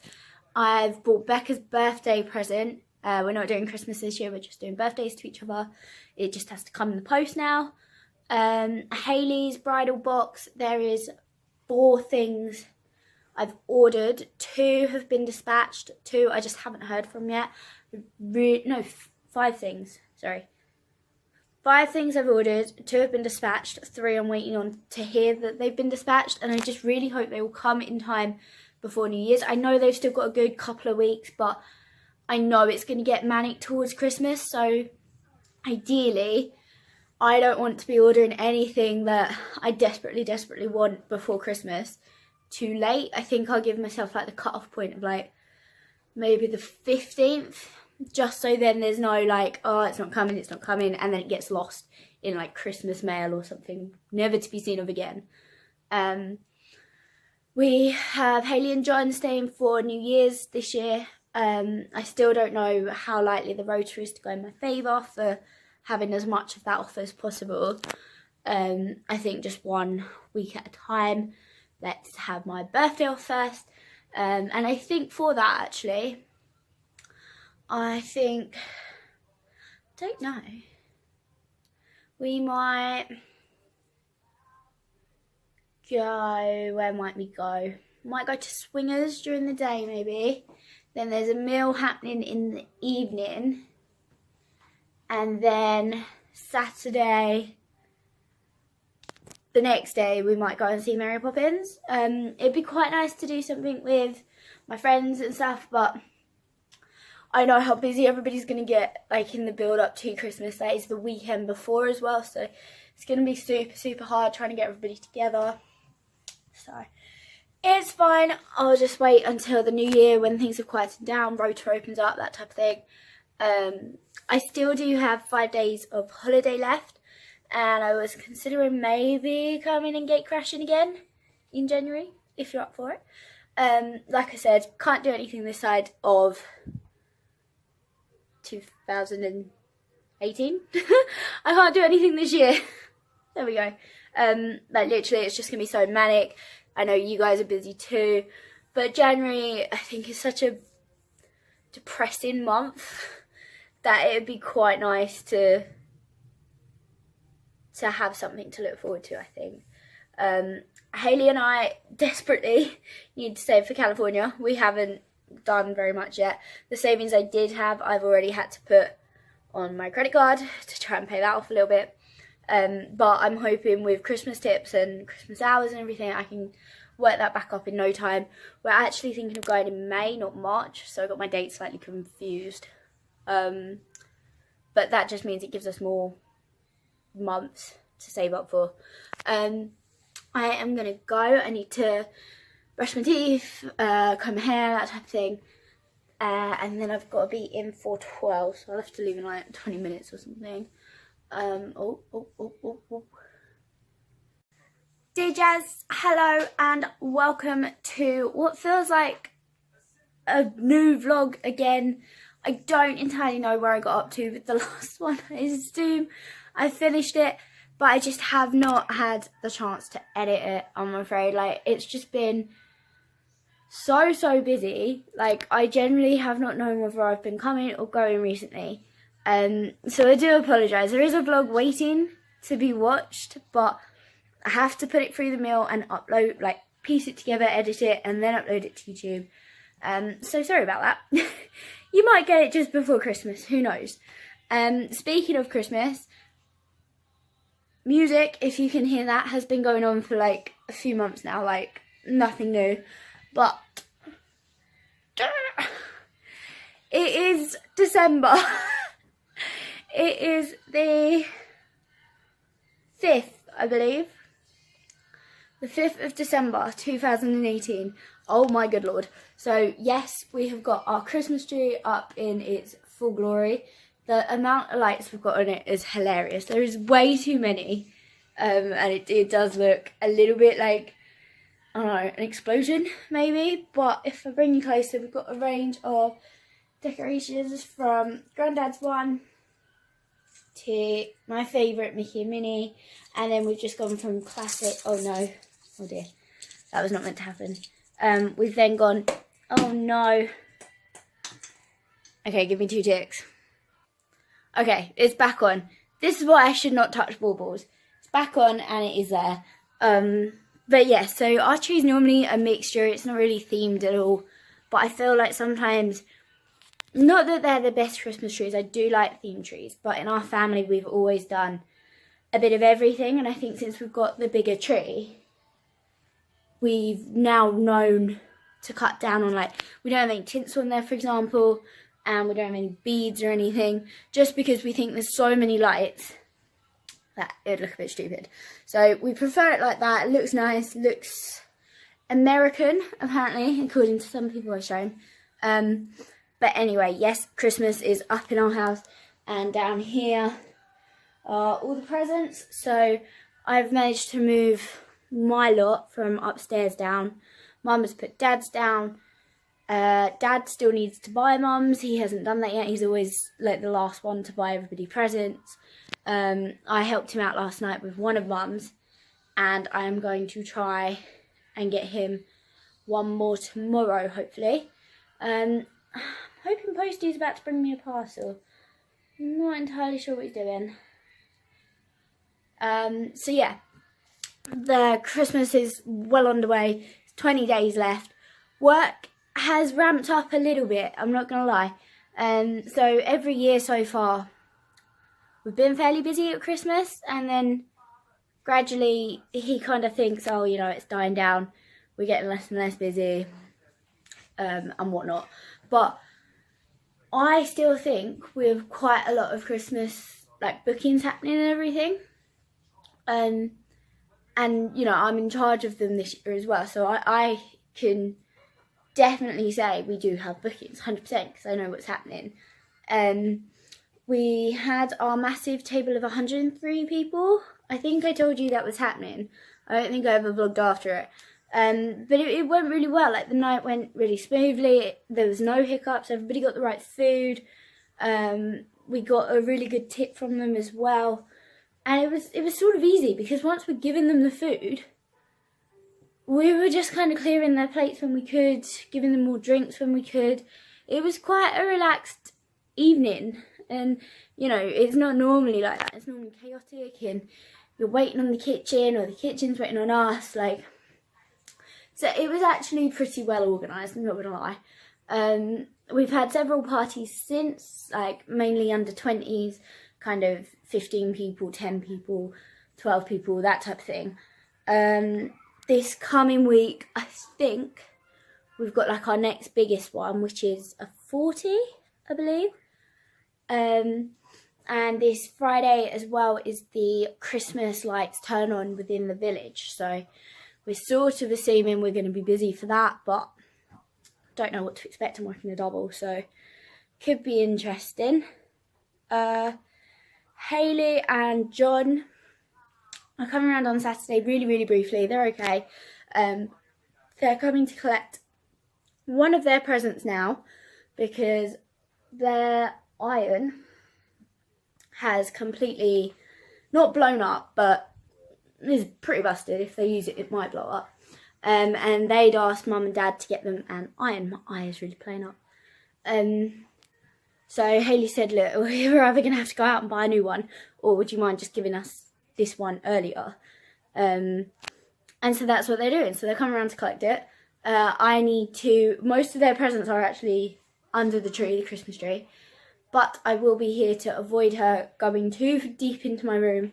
A: I've bought Becca's birthday present. We're not doing Christmas this year, we're just doing birthdays to each other. It just has to come in the post now. Hayley's bridal box, there is 4 things I've ordered. 2 have been dispatched, 2 I just haven't heard from yet. No, 5 things, sorry. 5 things I've ordered, 2 have been dispatched, 3 I'm waiting on to hear that they've been dispatched, and I just really hope they will come in time before New Year's. I know they've still got a good couple of weeks, but I know it's going to get manic towards Christmas, so ideally I don't want to be ordering anything that I desperately want before Christmas too late. I think I'll give myself like the cut-off point of like maybe the 15th, just so then there's no like, oh, it's not coming, and then it gets lost in like Christmas mail or something, never to be seen of again. We have Hayley and John staying for New Year's this year. I still don't know how likely the rota is to go in my favour for having as much of that off as possible. I think just 1 week at a time. Let's have my birthday off first. And I think for that, actually, I don't know, we might go, where might we go? Might go to Swingers during the day, maybe. Then there's a meal happening in the evening. And then Saturday, the next day we might go and see Mary Poppins. It'd be quite nice to do something with my friends and stuff, but I know how busy everybody's going to get, like, in the build up to Christmas. That is the weekend before as well, so it's going to be super, super hard trying to get everybody together. So it's fine. I'll just wait until the new year when things have quieted down, rotor opens up, that type of thing. I still do have 5 days of holiday left, and I was considering maybe coming and gate crashing again in January, if you're up for it. Like I said, can't do anything this side of 2018. I can't do anything this year. There we go. Like, literally, it's just gonna be so manic. I know you guys are busy too, but January, I think, is such a depressing month that it would be quite nice to have something to look forward to, I think. Hayley and I desperately need to save for California. We haven't done very much yet. The savings I did have, I've already had to put on my credit card to try and pay that off a little bit. But I'm hoping with Christmas tips and Christmas hours and everything, I can work that back up in no time. We're actually thinking of going in May, not March, so I got my dates slightly confused. But that just means it gives us more months to save up for. I am gonna go. I need to brush my teeth, comb my hair, that type of thing, and then I've got to be in for 12, so I'll have to leave in like 20 minutes or something. Oh. Dear Jazz, hello and welcome to what feels like a new vlog again. I don't entirely know where I got up to with the last one. I assume I finished it, but I just have not had the chance to edit it, I'm afraid. Like, it's just been so busy. Like, I generally have not known whether I've been coming or going recently. So I do apologise. There is a vlog waiting to be watched, but I have to put it through the mill and upload, like, piece it together, edit it, and then upload it to YouTube. So sorry about that. You might get it just before Christmas, who knows. Speaking of Christmas, music, if you can hear that, has been going on for like a few months now, like nothing new. But it is December. It is the 5th, I believe. The 5th of December 2018. Oh my good lord. So yes, we have got our Christmas tree up in its full glory. The amount of lights we've got on it is hilarious. There is way too many. And it does look a little bit like, I don't know, an explosion maybe. But if I bring you closer, we've got a range of decorations from Grandad's one to my favourite Mickey and Minnie. And then we've just gone from classic, oh no, oh dear, that was not meant to happen. We've then gone, oh no. Okay, give me 2 ticks. Okay, it's back on. This is why I should not touch baubles. It's back on and it is there. But yeah, so our tree is normally a mixture. It's not really themed at all. But I feel like sometimes, not that they're the best Christmas trees. I do like themed trees. But in our family, we've always done a bit of everything. And I think since we've got the bigger tree, we've now known to cut down on, like, we don't have any tinsel on there, for example, and we don't have any beads or anything, just because we think there's so many lights that it would look a bit stupid. So we prefer it like that. It looks nice, looks American, apparently, according to some people I've shown. But anyway, yes, Christmas is up in our house, and down here are all the presents. So I've managed to move my lot from upstairs down. Mum has put Dad's down. Dad still needs to buy Mum's. He hasn't done that yet. He's always like the last one to buy everybody presents. I helped him out last night with one of Mum's, and I am going to try and get him one more tomorrow, hopefully. I'm hoping Posty's about to bring me a parcel. I'm not entirely sure what he's doing. So yeah. The Christmas is well underway. 20 days left. Work has ramped up a little bit, I'm not gonna lie. So every year so far we've been fairly busy at Christmas, and then gradually he kind of thinks, oh, you know, it's dying down, we're getting less and less busy, and whatnot. But I still think with quite a lot of Christmas like bookings happening and everything, and you know, I'm in charge of them this year as well, so I can definitely say we do have bookings 100% because I know what's happening. We had our massive table of 103 people. I think I told you that was happening. I don't think I ever vlogged after it. But it went really well. Like, the night went really smoothly. There was no hiccups. Everybody got the right food. We got a really good tip from them as well. And it was sort of easy because once we'd given them the food, we were just kind of clearing their plates when we could, giving them more drinks when we could. It was quite a relaxed evening. And, you know, it's not normally like that. It's normally chaotic and you're waiting on the kitchen or the kitchen's waiting on us. Like, so it was actually pretty well organised, I'm not going to lie. We've had several parties since, like mainly under 20s, kind of 15 people, 10 people, 12 people, that type of thing. This coming week, I think we've got like our next biggest one, which is a 40, I believe. And this Friday as well is the Christmas lights turn on within the village. So we're sort of assuming we're going to be busy for that, but don't know what to expect. I'm working a double, so could be interesting. Hayley and John are coming around on Saturday really, really briefly. They're okay. They're coming to collect one of their presents now because their iron has completely not blown up, but is pretty busted. If they use it, it might blow up. And they'd asked Mum and Dad to get them an iron. My eye is really playing up. So Hayley said, look, we're either going to have to go out and buy a new one, or would you mind just giving us this one earlier? And so that's what they're doing. So they're coming around to collect it. Most of their presents are actually under the tree, the Christmas tree. But I will be here to avoid her going too deep into my room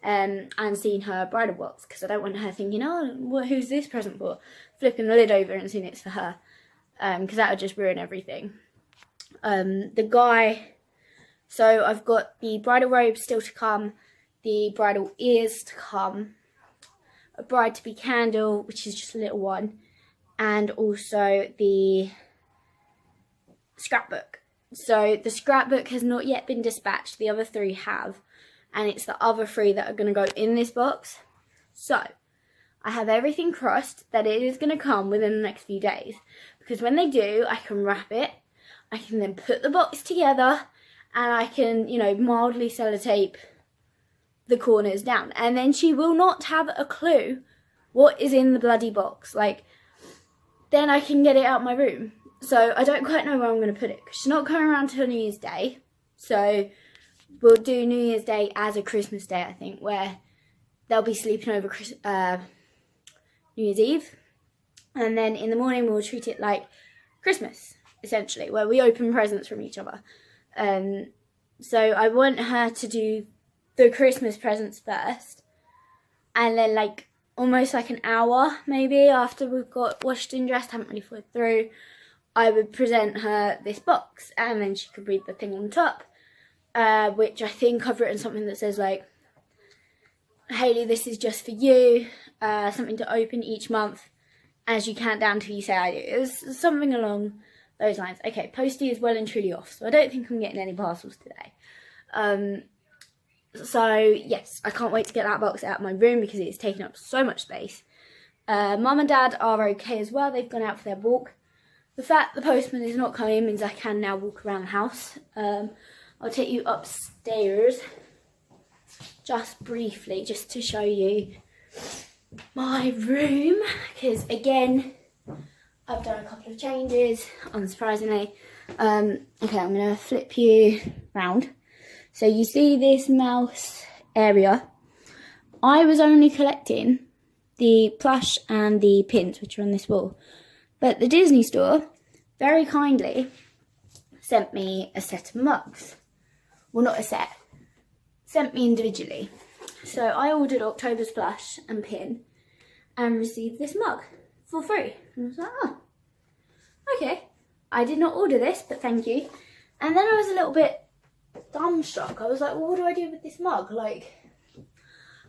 A: and seeing her bridal box, because I don't want her thinking, oh, who's this present for? Flipping the lid over and seeing it's for her, because that would just ruin everything. So I've got the bridal robe still to come, the bridal ears to come, a bride-to-be candle, which is just a little one, and also the scrapbook. So the scrapbook has not yet been dispatched, the other 3 have, and it's the other 3 that are going to go in this box. So I have everything crossed that it is going to come within the next few days, because when they do, I can wrap it, I can then put the box together, and I can, you know, mildly sellotape the corners down, and then she will not have a clue what is in the bloody box. Like, then I can get it out my room. So I don't quite know where I'm going to put it, because she's not coming around till New Year's Day. So we'll do New Year's Day as a Christmas Day, I think, where they'll be sleeping over New Year's Eve. And then in the morning we'll treat it like Christmas, essentially, where we open presents from each other. So I want her to do the Christmas presents first, and then like almost like an hour maybe after we've got washed and dressed, haven't really followed through, I would present her this box, and then she could read the thing on top, which I think I've written something that says like, Hayley, this is just for you, something to open each month as you count down till you say I do. It was something along those lines. Okay, Posty is well and truly off, so I don't think I'm getting any parcels today. So yes, I can't wait to get that box out of my room because it's taking up so much space. Mum and Dad are okay as well. They've gone out for their walk. The fact the postman is not coming means I can now walk around the house. I'll take you upstairs just briefly, just to show you my room, because again, I've done a couple of changes, unsurprisingly. Okay, I'm going to flip you round. So you see this mouse area. I was only collecting the plush and the pins, which are on this wall. But the Disney store very kindly sent me a set of mugs. Well, not a set. Sent me individually. So I ordered October's plush and pin and received this mug for free. And I was like, oh, okay. I did not order this, but thank you. And then I was a little bit dumbstruck. I was like, well, what do I do with this mug? Like,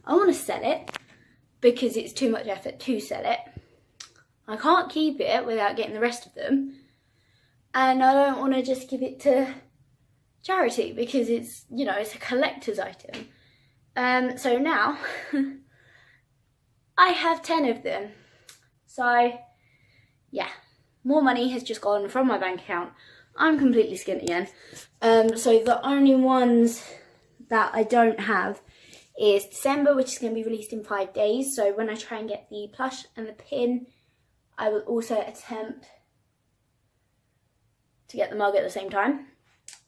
A: I want to sell it because it's too much effort to sell it. I can't keep it without getting the rest of them. And I don't want to just give it to charity because it's, you know, it's a collector's item. So now I have 10 of them. So yeah, more money has just gone from my bank account. I'm completely skint again. So the only ones that I don't have is December, which is going to be released in 5 days. So when I try and get the plush and the pin, I will also attempt to get the mug at the same time,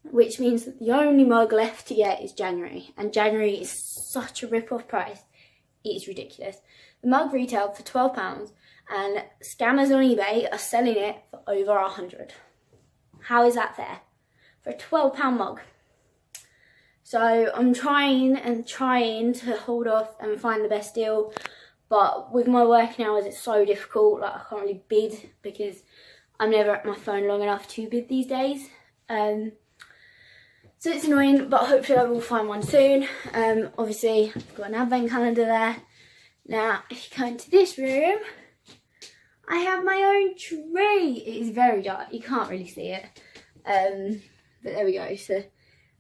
A: which means that the only mug left to get is January. And January is such a rip-off price. It is ridiculous. The mug retailed for £12 and scammers on eBay are selling it for over 100. How is that fair? For a £12 mug. So I'm trying to hold off and find the best deal. But with my working hours, it's so difficult. Like, I can't really bid because I'm never at my phone long enough to bid these days. So it's annoying, but hopefully I will find one soon. Obviously, I've got an advent calendar there. Now, if you go into this room, I have my own tree. It is very dark. You can't really see it. But there we go. So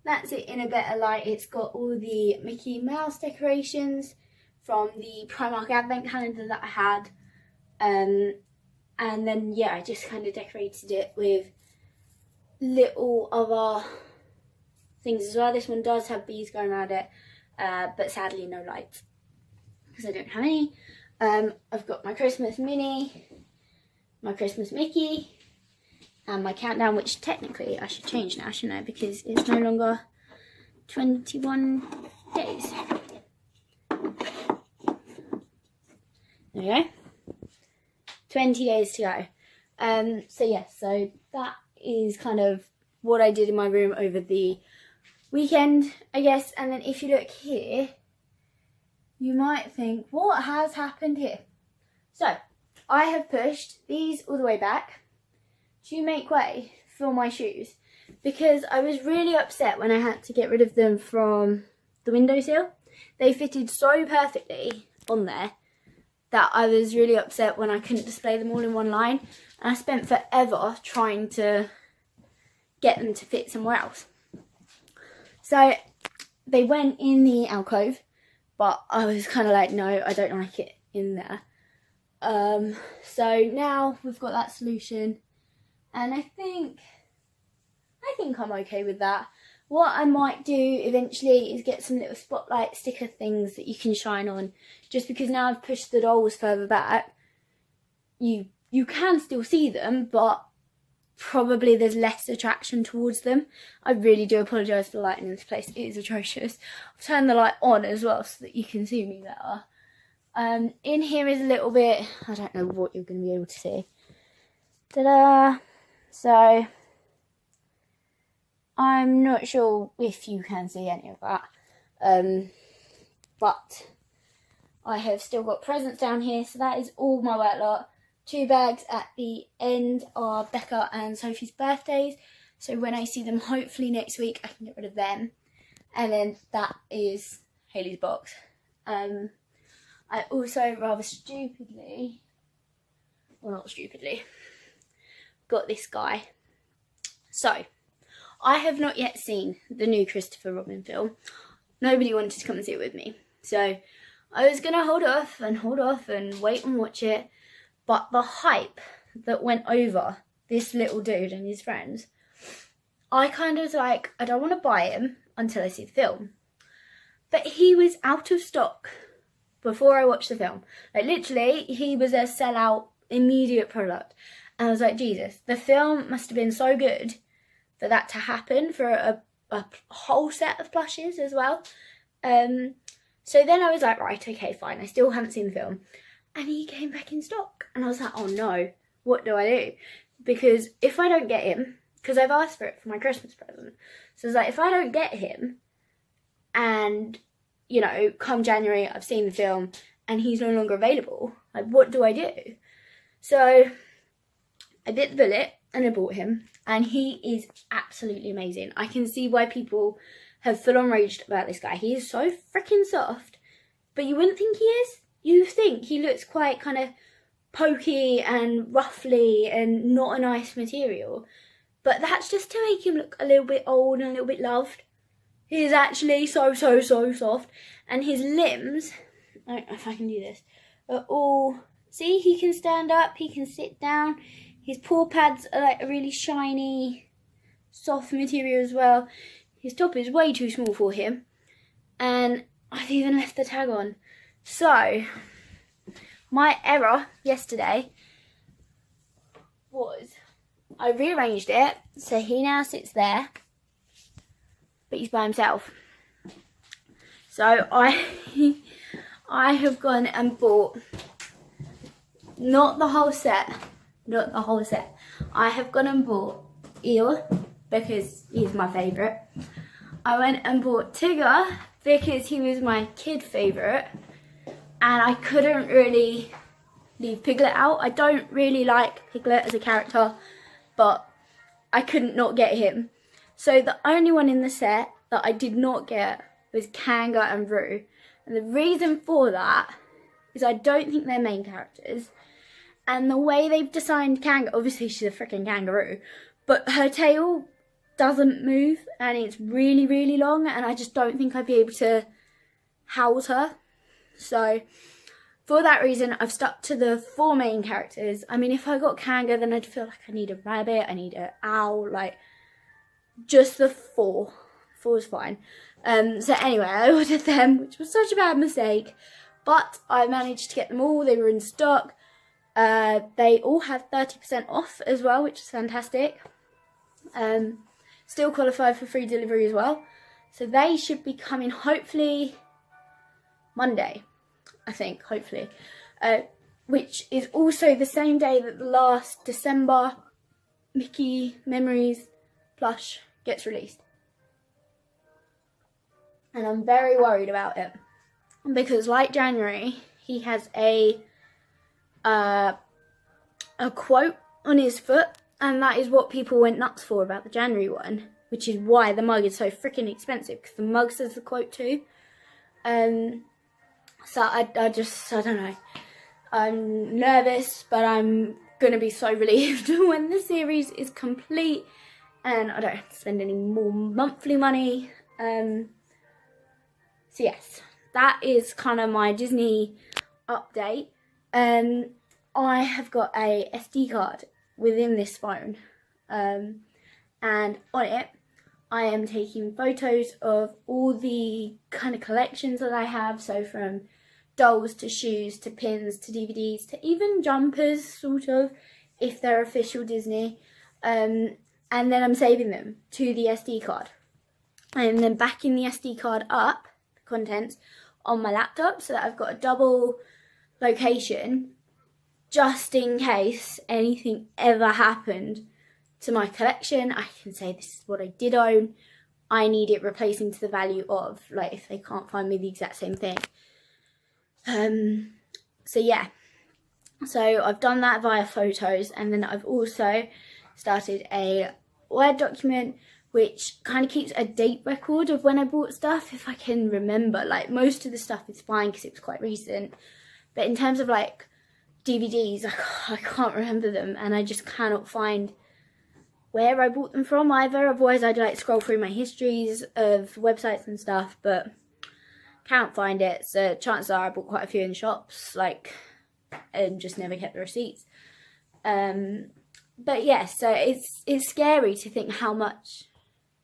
A: that's it in a better light. It's got all the Mickey Mouse decorations from the Primark advent calendar that I had. And then, yeah, I just kind of decorated it with little other things as well. This one does have bees going around it, but sadly no lights because I don't have any. I've got my Christmas Minnie, my Christmas Mickey, and my countdown, which technically I should change now, shouldn't I? Because it's no longer 21 days. There we go. 20 days to go. So yeah, so that is kind of what I did in my room over the weekend, I guess. And then if you look here, you might think, what has happened here? So I have pushed these all the way back to make way for my shoes because I was really upset when I had to get rid of them from the windowsill. They fitted so perfectly on there that I was really upset when I couldn't display them all in one line. And I spent forever trying to get them to fit somewhere else. So they went in the alcove, but I was kind of like, no, I don't like it in there. So now we've got that solution, and I think I'm okay with that. What I might do eventually is get some little spotlight sticker things that you can shine on, just because now I've pushed the dolls further back, you can still see them, but probably there's less attraction towards them. I really do apologise for the lighting in this place. It is atrocious. I've turned the light on as well so that you can see me better. In here is a little bit, I don't know what you're going to be able to see. Ta-da! So I'm not sure if you can see any of that. But I have still got presents down here, so that is all my work lot. 2 bags at the end are Becca and Sophie's birthdays, so when I see them hopefully next week I can get rid of them. And then that is Hayley's box. I also rather stupidly, well not stupidly, got this guy. So I have not yet seen the new Christopher Robin film. Nobody wanted to come and see it with me, so I was going to hold off and wait and watch it. But the hype that went over this little dude and his friends, I kind of was like, I don't want to buy him until I see the film. But he was out of stock before I watched the film. Like, literally, he was a sellout, immediate product. And I was like, Jesus, the film must have been so good for that to happen, for a whole set of plushes as well. So then I was like, right, okay, fine. I still haven't seen the film. And he came back in stock. And I was like, oh no, what do I do? Because if I don't get him, because I've asked for it for my Christmas present. So I was like, if I don't get him and you know, come January, I've seen the film and he's no longer available. Like, what do I do? So I bit the bullet and I bought him, and he is absolutely amazing. I can see why people have full on raged about this guy. He is so freaking soft, but you wouldn't think he is. You think he looks quite kind of pokey and ruffly and not a nice material, but that's just to make him look a little bit old and a little bit loved. He is actually so soft, and his limbs, I don't know if I can do this, are all, see, he can stand up, he can sit down. His paw pads are like a really shiny, soft material as well. His top is way too small for him, and I've even left the tag on. So my error yesterday was I rearranged it so he now sits there, but he's by himself. So I have gone and bought not the whole set. I have gone and bought Eel because he's my favourite. I went and bought Tigger because he was my kid favourite, and I couldn't really leave Piglet out. I don't really like Piglet as a character, but I couldn't not get him. So the only one in the set that I did not get was Kanga and Roo. And the reason for that is I don't think they're main characters. And the way they've designed Kanga, obviously she's a freaking kangaroo, but her tail doesn't move and it's really long, and I just don't think I'd be able to house her. So for that reason, I've stuck to the 4 main characters. I mean, if I got Kanga, then I'd feel like I need a rabbit, I need an owl, like just the 4. 4 is fine. So anyway, I ordered them, which was such a bad mistake, but I managed to get them all. They were in stock. They all had 30% off as well, which is fantastic. Still qualified for free delivery as well. So they should be coming hopefully Monday, I think, hopefully. Which is also the same day that the last December Mickey Memories plush gets released. And I'm very worried about it, because like January, he has a quote on his foot, and that is what people went nuts for about the January one, which is why the mug is so freaking expensive, because the mug says the quote too. So I don't know. I'm nervous, but I'm gonna be so relieved when the series is complete and I don't have to spend any more monthly money. So yes, that is kind of my Disney update. I have got a SD card within this phone, and on it I am taking photos of all the kind of collections that I have, so from dolls to shoes to pins to DVDs to even jumpers, sort of, if they're official Disney, and then I'm saving them to the SD card, and then backing the SD card up, the contents, on my laptop, so that I've got a double location just in case anything ever happened to my collection. I can say this is what I did own. I need it replacing to the value of, like, if they can't find me the exact same thing. So yeah, so I've done that via photos, and then I've also started a Word document which kind of keeps a date record of when I bought stuff, if I can remember. Like, most of the stuff is fine because it was quite recent, but in terms of like DVDs, I can't remember them, and I just cannot find where I bought them from either. Otherwise I'd like scroll through my histories of websites and stuff, but can't find it. So chances are I bought quite a few in shops, like, and just never kept the receipts. But yeah, so it's scary to think how much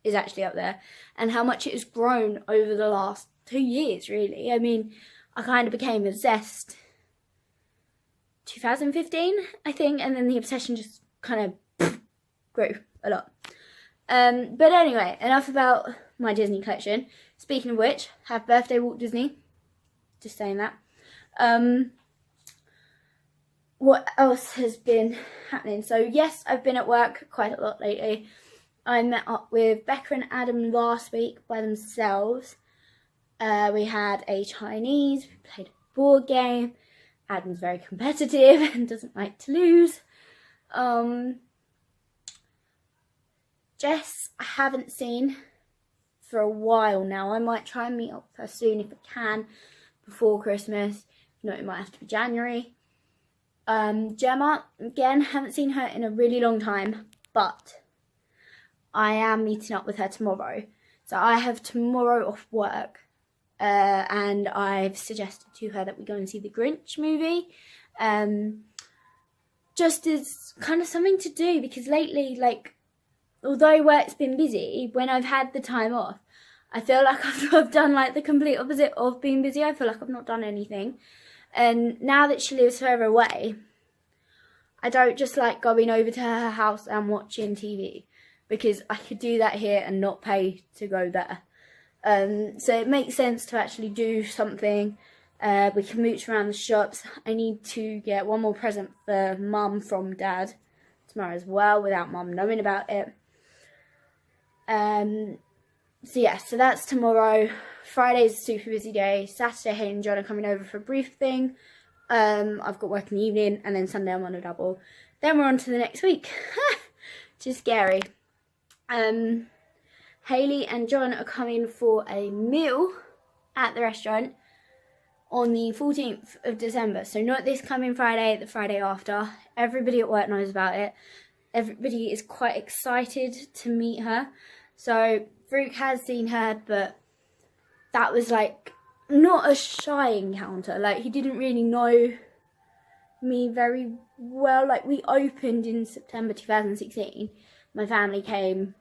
A: is actually up there and how much it has grown over the last 2 years, really. I mean, I kind of became obsessed 2015, I think, and then the obsession just kind of grew a lot. But anyway, enough about my Disney collection. Speaking of which, happy birthday, Walt Disney. Just saying that. What else has been happening? So yes, I've been at work quite a lot lately. I met up with Becca and Adam last week by themselves. We had a Chinese, we played a board game. Adam's very competitive and doesn't like to lose. Jess, I haven't seen for a while now. I might try and meet up with her soon if I can, before Christmas. If not, it might have to be January. Gemma, again, haven't seen her in a really long time, but I am meeting up with her tomorrow. So I have tomorrow off work, and I've suggested to her that we go and see the Grinch movie, just as kind of something to do, because lately, like, although work's been busy, when I've had the time off, I feel like I've done like the complete opposite of being busy. I feel like I've not done anything. And now that she lives further away, I don't just like going over to her house and watching TV, because I could do that here and not pay to go there. So it makes sense to actually do something. We can mooch around the shops. I need to get one more present for Mum from Dad tomorrow as well, without Mum knowing about it. So yeah, so that's tomorrow. Friday's a super busy day. Saturday, Hayden and John are coming over for a brief thing. I've got work in the evening, and then Sunday I'm on a double. Then we're on to the next week, which is scary. Hayley and John are coming for a meal at the restaurant on the 14th of December. So not this coming Friday, the Friday after. Everybody at work knows about it. Everybody is quite excited to meet her. So Farouk has seen her, but that was like not a shy encounter. Like, he didn't really know me very well. Like, we opened in September 2016. My family came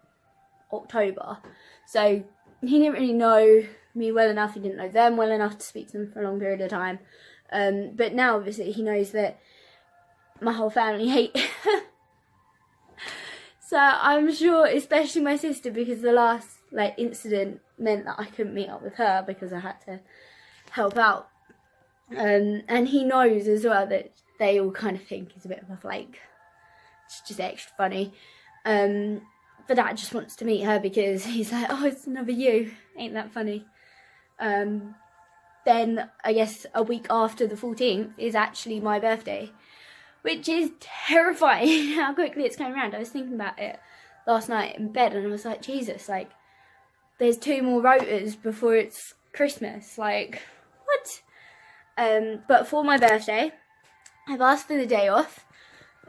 A: October. So he didn't really know me well enough. He didn't know them well enough to speak to them for a long period of time. But now obviously he knows that my whole family hate so I'm sure, especially my sister, because the last like incident meant that I couldn't meet up with her because I had to help out. And he knows as well that they all kind of think he's a bit of a flake. It's just extra funny. But Dad just wants to meet her because he's like, oh, it's another you. Ain't that funny? Then I guess a week after the 14th is actually my birthday, which is terrifying how quickly it's going around. I was thinking about it last night in bed, and I was like, Jesus, like, there's 2 more rotas before it's Christmas. Like, what? But for my birthday, I've asked for the day off.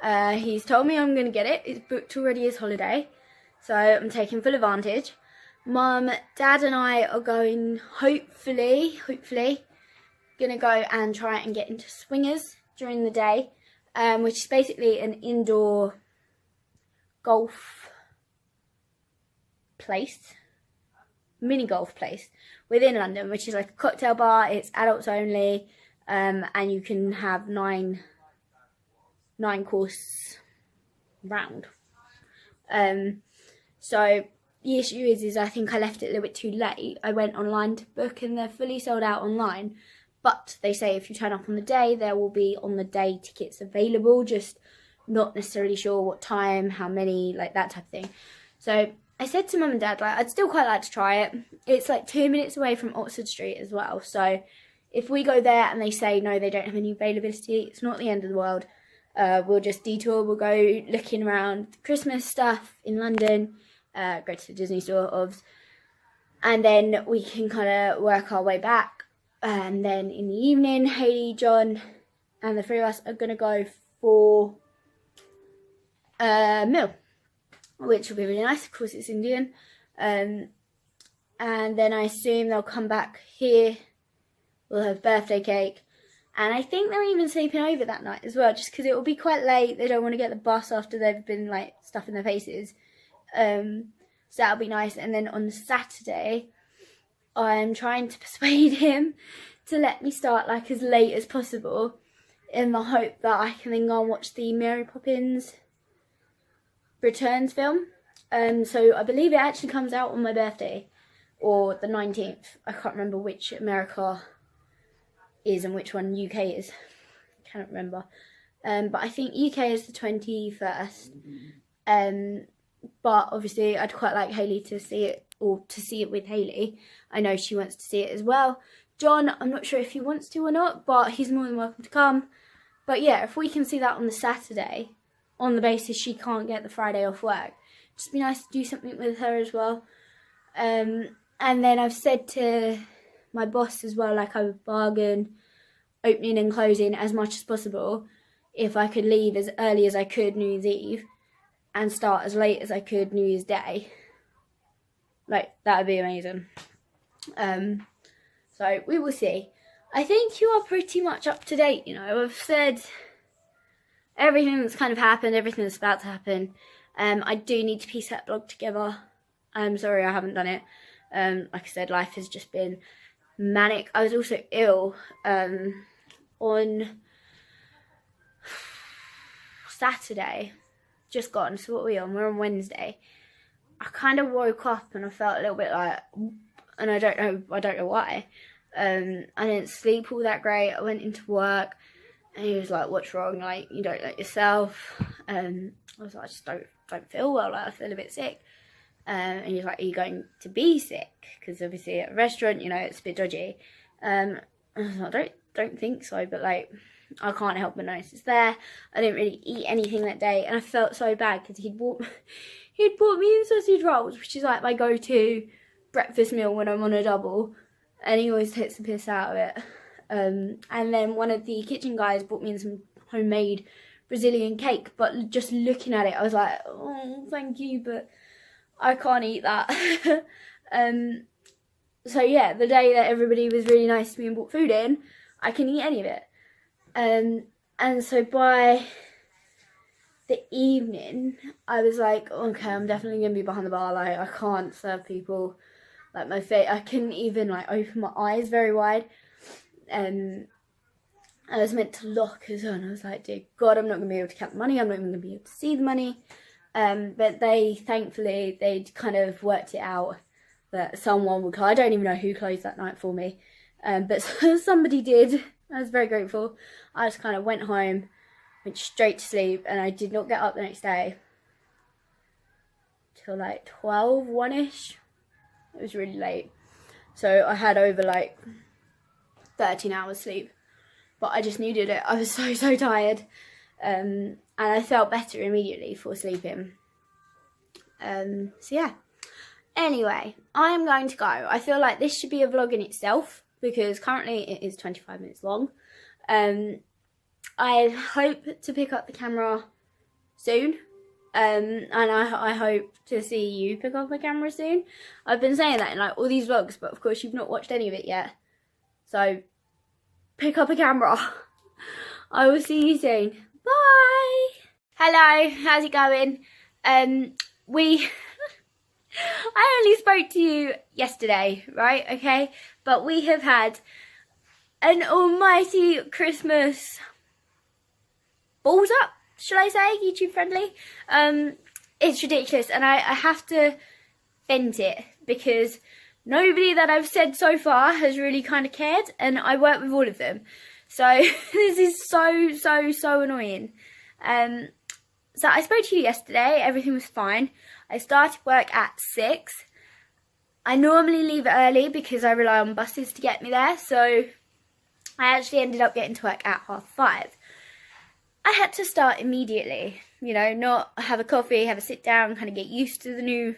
A: He's told me I'm going to get it. It's booked already as holiday, so I'm taking full advantage. Mum, Dad and I are going, hopefully, going to go and try and get into Swingers during the day, which is basically an indoor golf place, mini golf place within London, which is like a cocktail bar. It's adults only, and you can have 9 course round. So the issue is I think I left it a little bit too late. I went online to book and they're fully sold out online. But they say if you turn up on the day, there will be on the day tickets available, just not necessarily sure what time, how many, like that type of thing. So I said to Mum and Dad, like, I'd still quite like to try it. It's like 2 minutes away from Oxford Street as well. So if we go there and they say, no, they don't have any availability, it's not the end of the world. We'll just detour, we'll go looking around Christmas stuff in London, go to the Disney store, obvs, and then we can kind of work our way back. And then in the evening, Hayley, John, and the 3 of us are going to go for a meal, which will be really nice. Of course, it's Indian. And then I assume they'll come back here. We'll have birthday cake. And I think they're even sleeping over that night as well, just because it will be quite late. They don't want to get the bus after they've been, like, stuffing their faces. So that'll be nice. And then on Saturday, I'm trying to persuade him to let me start like as late as possible, in the hope that I can then go and watch the Mary Poppins Returns film. So I believe it actually comes out on my birthday, or the 19th. I can't remember which America is and which one UK is. I can't remember. But I think UK is the 21st. But obviously I'd quite like Hayley to see it or to see it with Hayley. I know she wants to see it as well. John, I'm not sure if he wants to or not, but he's more than welcome to come. But yeah, if we can see that on the Saturday, on the basis she can't get the Friday off work, just be nice to do something with her as well. And then I've said to my boss as well, like I would bargain opening and closing as much as possible if I could leave as early as I could New Year's Eve and start as late as I could New Year's Day. Like, that would be amazing. So we will see. I think you are pretty much up to date, you know. I've said everything that's kind of happened, everything that's about to happen. I do need to piece that blog together. I'm sorry I haven't done it. Like I said, life has just been manic. I was also ill on Saturday, just gone. So what are we on? We're on Wednesday. I kind of woke up and I felt a little bit like, and I don't know why. I didn't sleep all that great. I went into work and he was like, "What's wrong? Like, you don't like yourself?" I was like, "I just don't feel well. Like, I feel a bit sick." And he's like, "Are you going to be sick? Because obviously at a restaurant, you know, it's a bit dodgy." I was like, "I don't think so, but like, I can't help but notice it's there." I didn't really eat anything that day, and I felt so bad because he'd bought me sausage rolls, which is like my go-to breakfast meal when I'm on a double, and he always takes the piss out of it. And then one of the kitchen guys brought me in some homemade Brazilian cake, but just looking at it, I was like, "Oh, thank you, but I can't eat that." So yeah, the day that everybody was really nice to me and brought food in, I couldn't eat any of it. And so by the evening, I was like, okay, I'm definitely going to be behind the bar. Like, I can't serve people. Like, my face, I couldn't even, like, open my eyes very wide. I was meant to lock as well. And I was like, dear God, I'm not going to be able to count the money. I'm not even going to be able to see the money. But thankfully, they'd kind of worked it out that someone would close. I don't even know who closed that night for me. But somebody did. I was very grateful. I just kind of went home, went straight to sleep, and I did not get up the next day till like 12, 1-ish. It was really late. So I had over like 13 hours sleep. But I just needed it. I was so tired. And I felt better immediately for sleeping. So yeah. Anyway, I am going to go. I feel like this should be a vlog in itself, because currently it is 25 minutes long. I hope to pick up the camera soon. And I hope to see you pick up a camera soon. I've been saying that in like all these vlogs, but of course you've not watched any of it yet. So pick up a camera. I will see you soon. Bye. Hello, how's it going? I only spoke to you yesterday, right? Okay, but we have had an almighty Christmas balls up, shall I say, YouTube friendly. It's ridiculous, and I have to vent it because nobody that I've said so far has really kind of cared, and I work with all of them. So this is so annoying. So I spoke to you yesterday, everything was fine. I started work at 6. I normally leave early because I rely on buses to get me there, so I actually ended up getting to work at 5:30. I had to start immediately, you know, not have a coffee, have a sit down, kind of get used to the new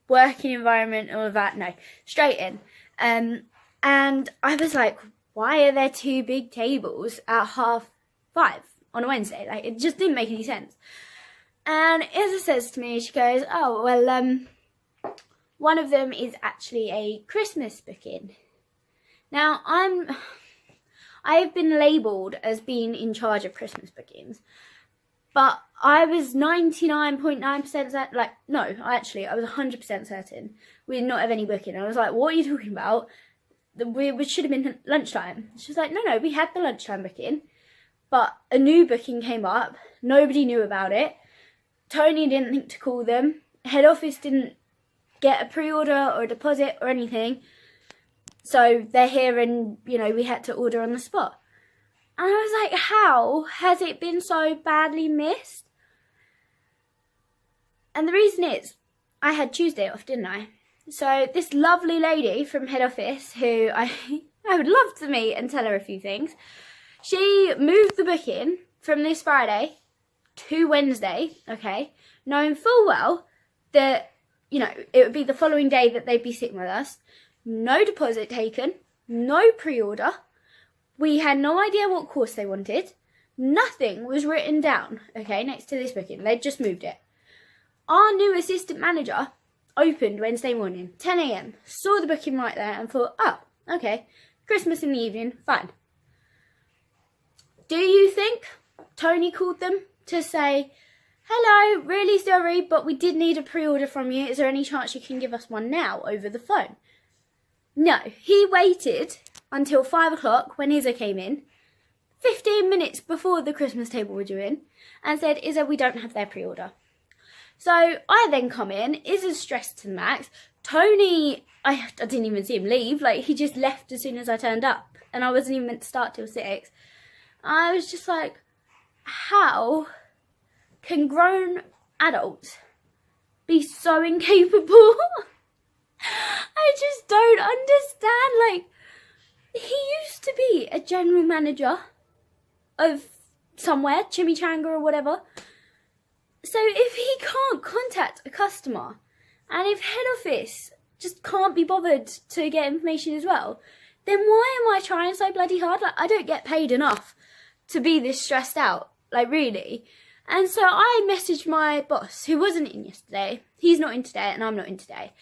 A: working environment, all of that. No, straight in. And I was like, why are there 2 big tables at 5:30 on a Wednesday? Like, it just didn't make any sense. And Izza says to me, she goes, "Oh, well, one of them is actually a Christmas booking." Now, I've been labelled as being in charge of Christmas bookings, but I was 99.9% certain, like, no, actually, I was 100% certain we did not have any booking. I was like, what are you talking about? We should have been lunchtime. She was like, no, we had the lunchtime booking, but a new booking came up. Nobody knew about it. Tony didn't think to call them. Head office didn't get a pre-order or a deposit or anything. So they're here and, you know, we had to order on the spot. And I was like, how has it been so badly missed? And the reason is, I had Tuesday off, didn't I? So this lovely lady from head office, who I would love to meet and tell her a few things, she moved the booking from this Friday to Wednesday, okay, knowing full well that, you know, it would be the following day that they'd be sitting with us. No deposit taken, no pre-order. We had no idea what course they wanted. Nothing was written down, okay, next to this booking. They'd just moved it. Our new assistant manager opened Wednesday morning, 10 a.m, saw the booking right there and thought, oh, okay, Christmas in the evening, fine. Do you think Tony called them to say, hello, really sorry, but we did need a pre-order from you. Is there any chance you can give us one now over the phone? No, he waited until 5 o'clock when Izza came in, 15 minutes before the Christmas table were due in, and said, Izza, we don't have their pre-order. So I then come in, Izza's stressed to the max. Tony, I didn't even see him leave. Like, he just left as soon as I turned up, and I wasn't even meant to start till 6. I was just like, how can grown adults be so incapable? I just don't understand. Like, he used to be a general manager of somewhere, Chimichanga or whatever. So if he can't contact a customer, and if head office just can't be bothered to get information as well, then why am I trying so bloody hard? Like, I don't get paid enough to be this stressed out, like, really. And so I messaged my boss, who wasn't in yesterday. He's not in today, and I'm not in today.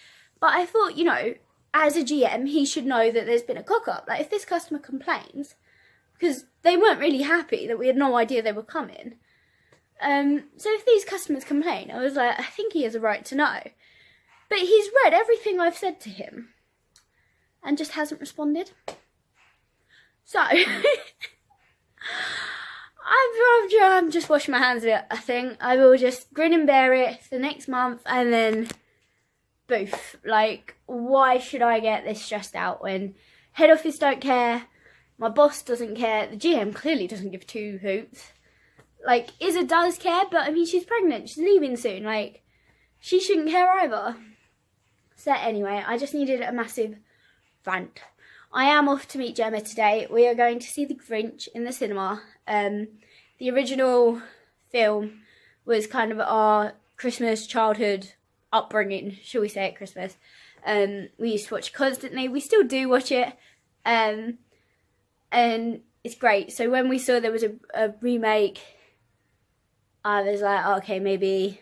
A: But I thought, you know, as a GM, he should know that there's been a cock-up. Like, if this customer complains, because they weren't really happy that we had no idea they were coming. So if these customers complain, I was like, I think he has a right to know. But he's read everything I've said to him and just hasn't responded. So I'm just washing my hands of it, I think. I will just grin and bear it the next month and then boof. Like, why should I get this stressed out when head office don't care, my boss doesn't care, the GM clearly doesn't give two hoots. Like, Izza does care, but I mean, she's pregnant, she's leaving soon, like, she shouldn't care either. So anyway, I just needed a massive rant. I am off to meet Gemma today. We are going to see The Grinch in the cinema. The original film was kind of our Christmas childhood upbringing, shall we say, at Christmas. We used to watch it constantly. We still do watch it. And it's great. So when we saw there was a remake, I was like, oh, okay, maybe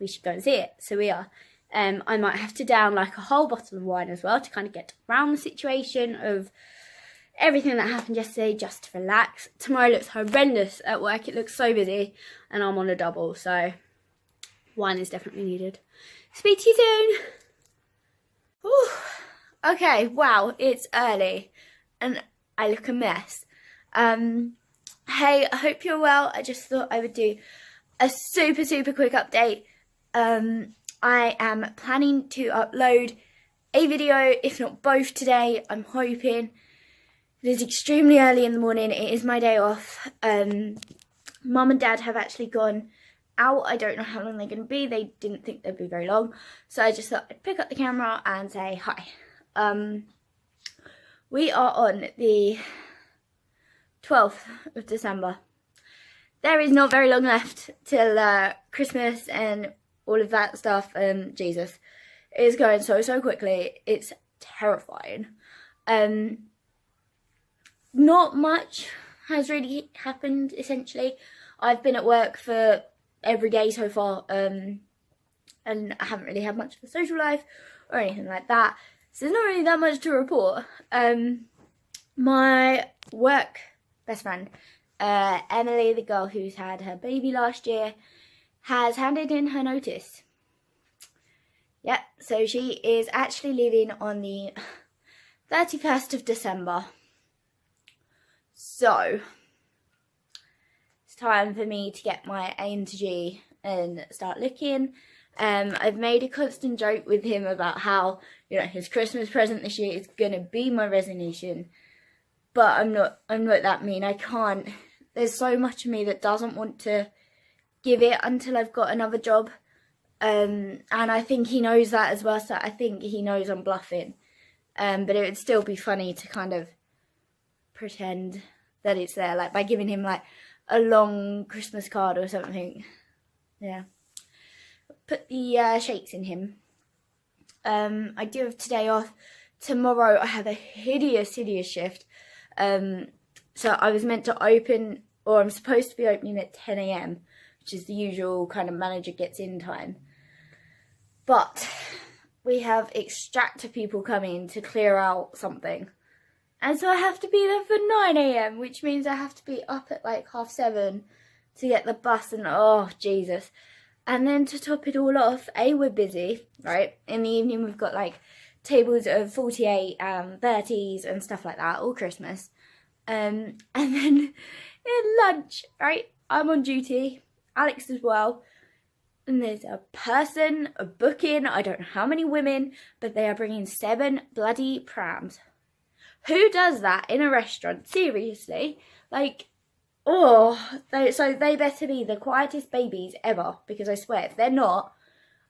A: we should go and see it. So we are. I might have to down like a whole bottle of wine as well to kind of get around the situation of everything that happened yesterday, just to relax. Tomorrow looks horrendous at work. It looks so busy and I'm on a double, so wine is definitely needed. Speak to you soon. Whew. Okay, wow, it's early and I look a mess. Hey, I hope you're well. I just thought I would do a super quick update. I am planning to upload a video, if not both today, I'm hoping. It is extremely early in the morning, it is my day off. Mum and Dad have actually gone out, I don't know how long they're going to be, they didn't think they'd be very long. So I just thought I'd pick up the camera and say hi. We are on the 12th of December. There is not very long left till Christmas and all of that stuff. Jesus, it is going so quickly. It's terrifying. Not much has really happened, essentially. I've been at work for every day so far, and I haven't really had much of a social life or anything like that. So there's not really that much to report. My work best friend, Emily, the girl who's had her baby last year, has handed in her notice. Yep, so she is actually leaving on the 31st of December. So it's time for me to get my A into G and start looking. I've made a constant joke with him about how, you know, his Christmas present this year is gonna be my resignation. But I'm not that mean. I can't. There's so much of me that doesn't want to give it until I've got another job. And I think he knows that as well, so I think he knows I'm bluffing. But it would still be funny to kind of pretend that it's there, like by giving him like a long Christmas card or something. Yeah. Put the shakes in him. I do have today off. Tomorrow I have a hideous shift. So I was meant to open, or I'm supposed to be opening at 10 a.m, which is the usual kind of manager gets in time. But we have extractor people coming to clear out something. And so I have to be there for 9 a.m, which means I have to be up at like 7:30 to get the bus, and oh, Jesus. And then to top it all off, we're busy, right? In the evening we've got like tables of 48, 30s and stuff like that, all Christmas. And then in lunch, right, I'm on duty, Alex as well. And there's a booking, I don't know how many women, but they are bringing 7 bloody prams. Who does that in a restaurant? Seriously? Like, oh, so they better be the quietest babies ever, because I swear, if they're not,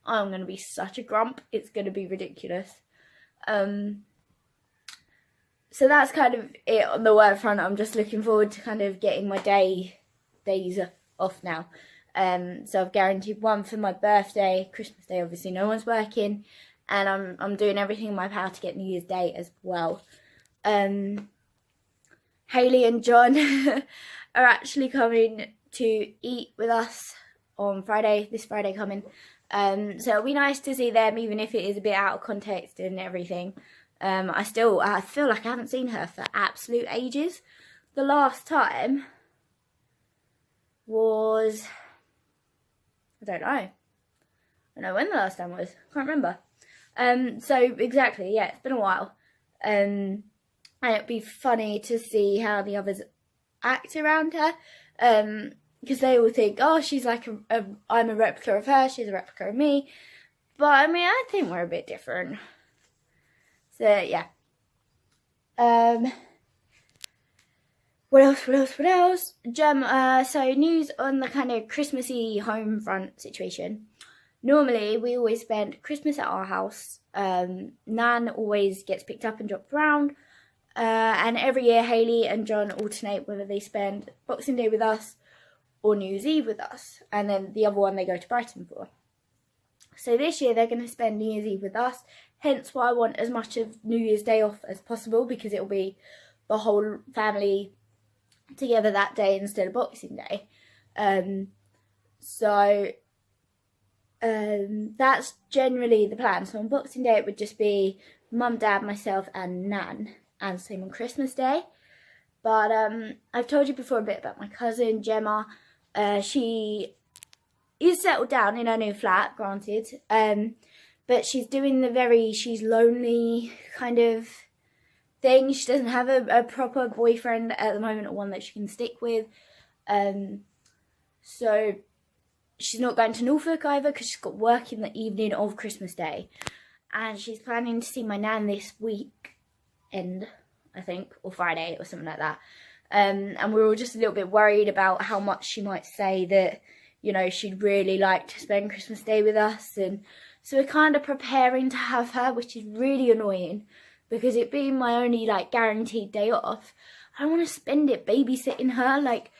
A: I'm going to be such a grump. It's going to be ridiculous. So that's kind of it on the work front. I'm just looking forward to kind of getting my days off now. So I've guaranteed one for my birthday, Christmas Day. Obviously, no one's working, and I'm doing everything in my power to get New Year's Day as well. Hayley and John are actually coming to eat with us on Friday. This Friday coming. So it'll be nice to see them, even if it is a bit out of context and everything. I feel like I haven't seen her for absolute ages. The last time was, I don't know when the last time was. Can't remember. So exactly, yeah, it's been a while. And it'd be funny to see how the others act around her. Because they all think, oh, she's like I'm a replica of her, she's a replica of me. But I mean, I think we're a bit different. So yeah. What else? So news on the kind of Christmassy home front situation. Normally, we always spend Christmas at our house. Nan always gets picked up and dropped around. And every year, Hayley and John alternate whether they spend Boxing Day with us or New Year's Eve with us. And then the other one they go to Brighton for. So this year, they're going to spend New Year's Eve with us. Hence why I want as much of New Year's Day off as possible, because it'll be the whole family together that day instead of Boxing Day. That's generally the plan. So on Boxing Day it would just be Mum, Dad, myself and Nan, and same on Christmas Day. But I've told you before a bit about my cousin Gemma. She is settled down in her new flat, granted, but she's doing she's lonely kind of thing. She doesn't have a proper boyfriend at the moment, or one that she can stick with. So she's not going to Norfolk either, because she's got work in the evening of Christmas Day. And she's planning to see my nan this weekend, I think, or Friday or something like that. And we're all just a little bit worried about how much she might say that, you know, she'd really like to spend Christmas Day with us. And so we're kind of preparing to have her, which is really annoying, because it being my only, like, guaranteed day off, I want to spend it babysitting her. Like,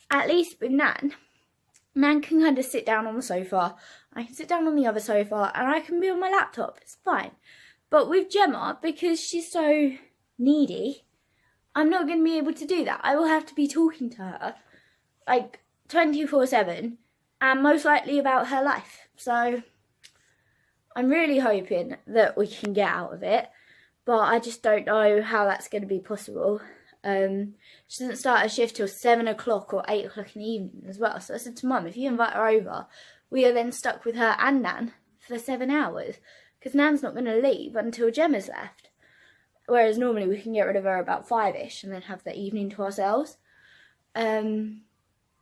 A: at least with Nan can kind of sit down on the sofa, I can sit down on the other sofa, and I can be on my laptop. It's fine. But with Gemma, because she's so needy, I'm not going to be able to do that. I will have to be talking to her, like, 24/7, and most likely about her life. So I'm really hoping that we can get out of it, but I just don't know how that's going to be possible. She doesn't start her shift till 7 o'clock or 8 o'clock in the evening as well. So I said to Mum, if you invite her over, we are then stuck with her and Nan for 7 hours, because Nan's not going to leave until Gemma's left. Whereas normally we can get rid of her about 5ish and then have the evening to ourselves. And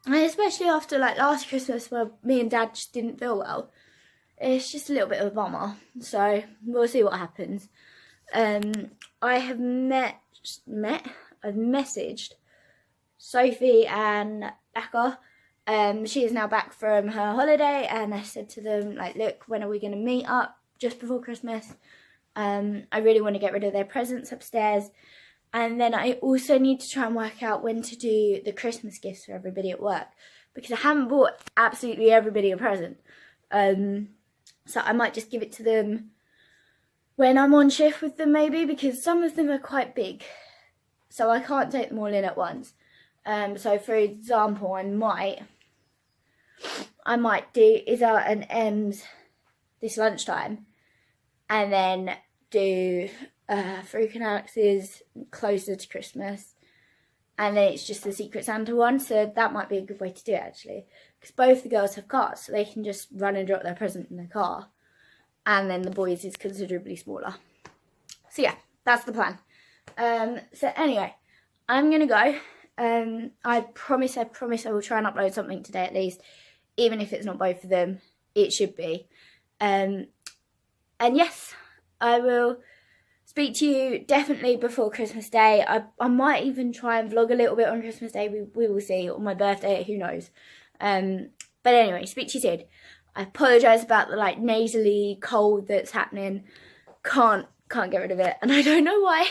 A: especially after, like, last Christmas, where me and Dad just didn't feel well, it's just a little bit of a bummer. So we'll see what happens. I have I've messaged Sophie and Becca She is now back from her holiday, and I said to them, like, look, when are we going to meet up just before Christmas? I really want to get rid of their presents upstairs. And then I also need to try and work out when to do the Christmas gifts for everybody at work, because I haven't bought absolutely everybody a present. So I might just give it to them when I'm on shift with them, maybe, because some of them are quite big, so I can't take them all in at once. So for example, I might do Isa and Em's this lunchtime, and then do Farouk and Alex's closer to Christmas, and then it's just the Secret Santa one. So that might be a good way to do it, actually, because both the girls have cars, so they can just run and drop their present in their car, and then the boys is considerably smaller. So yeah, that's the plan. So anyway, I'm gonna go. I promise I will try and upload something today at least, even if it's not both of them. It should be. And yes, I will speak to you definitely before Christmas Day. I might even try and vlog a little bit on Christmas Day. We will see. On my birthday, who knows. But anyway, speak to you soon. I apologise about the like nasally cold that's happening. Can't get rid of it, and I don't know why.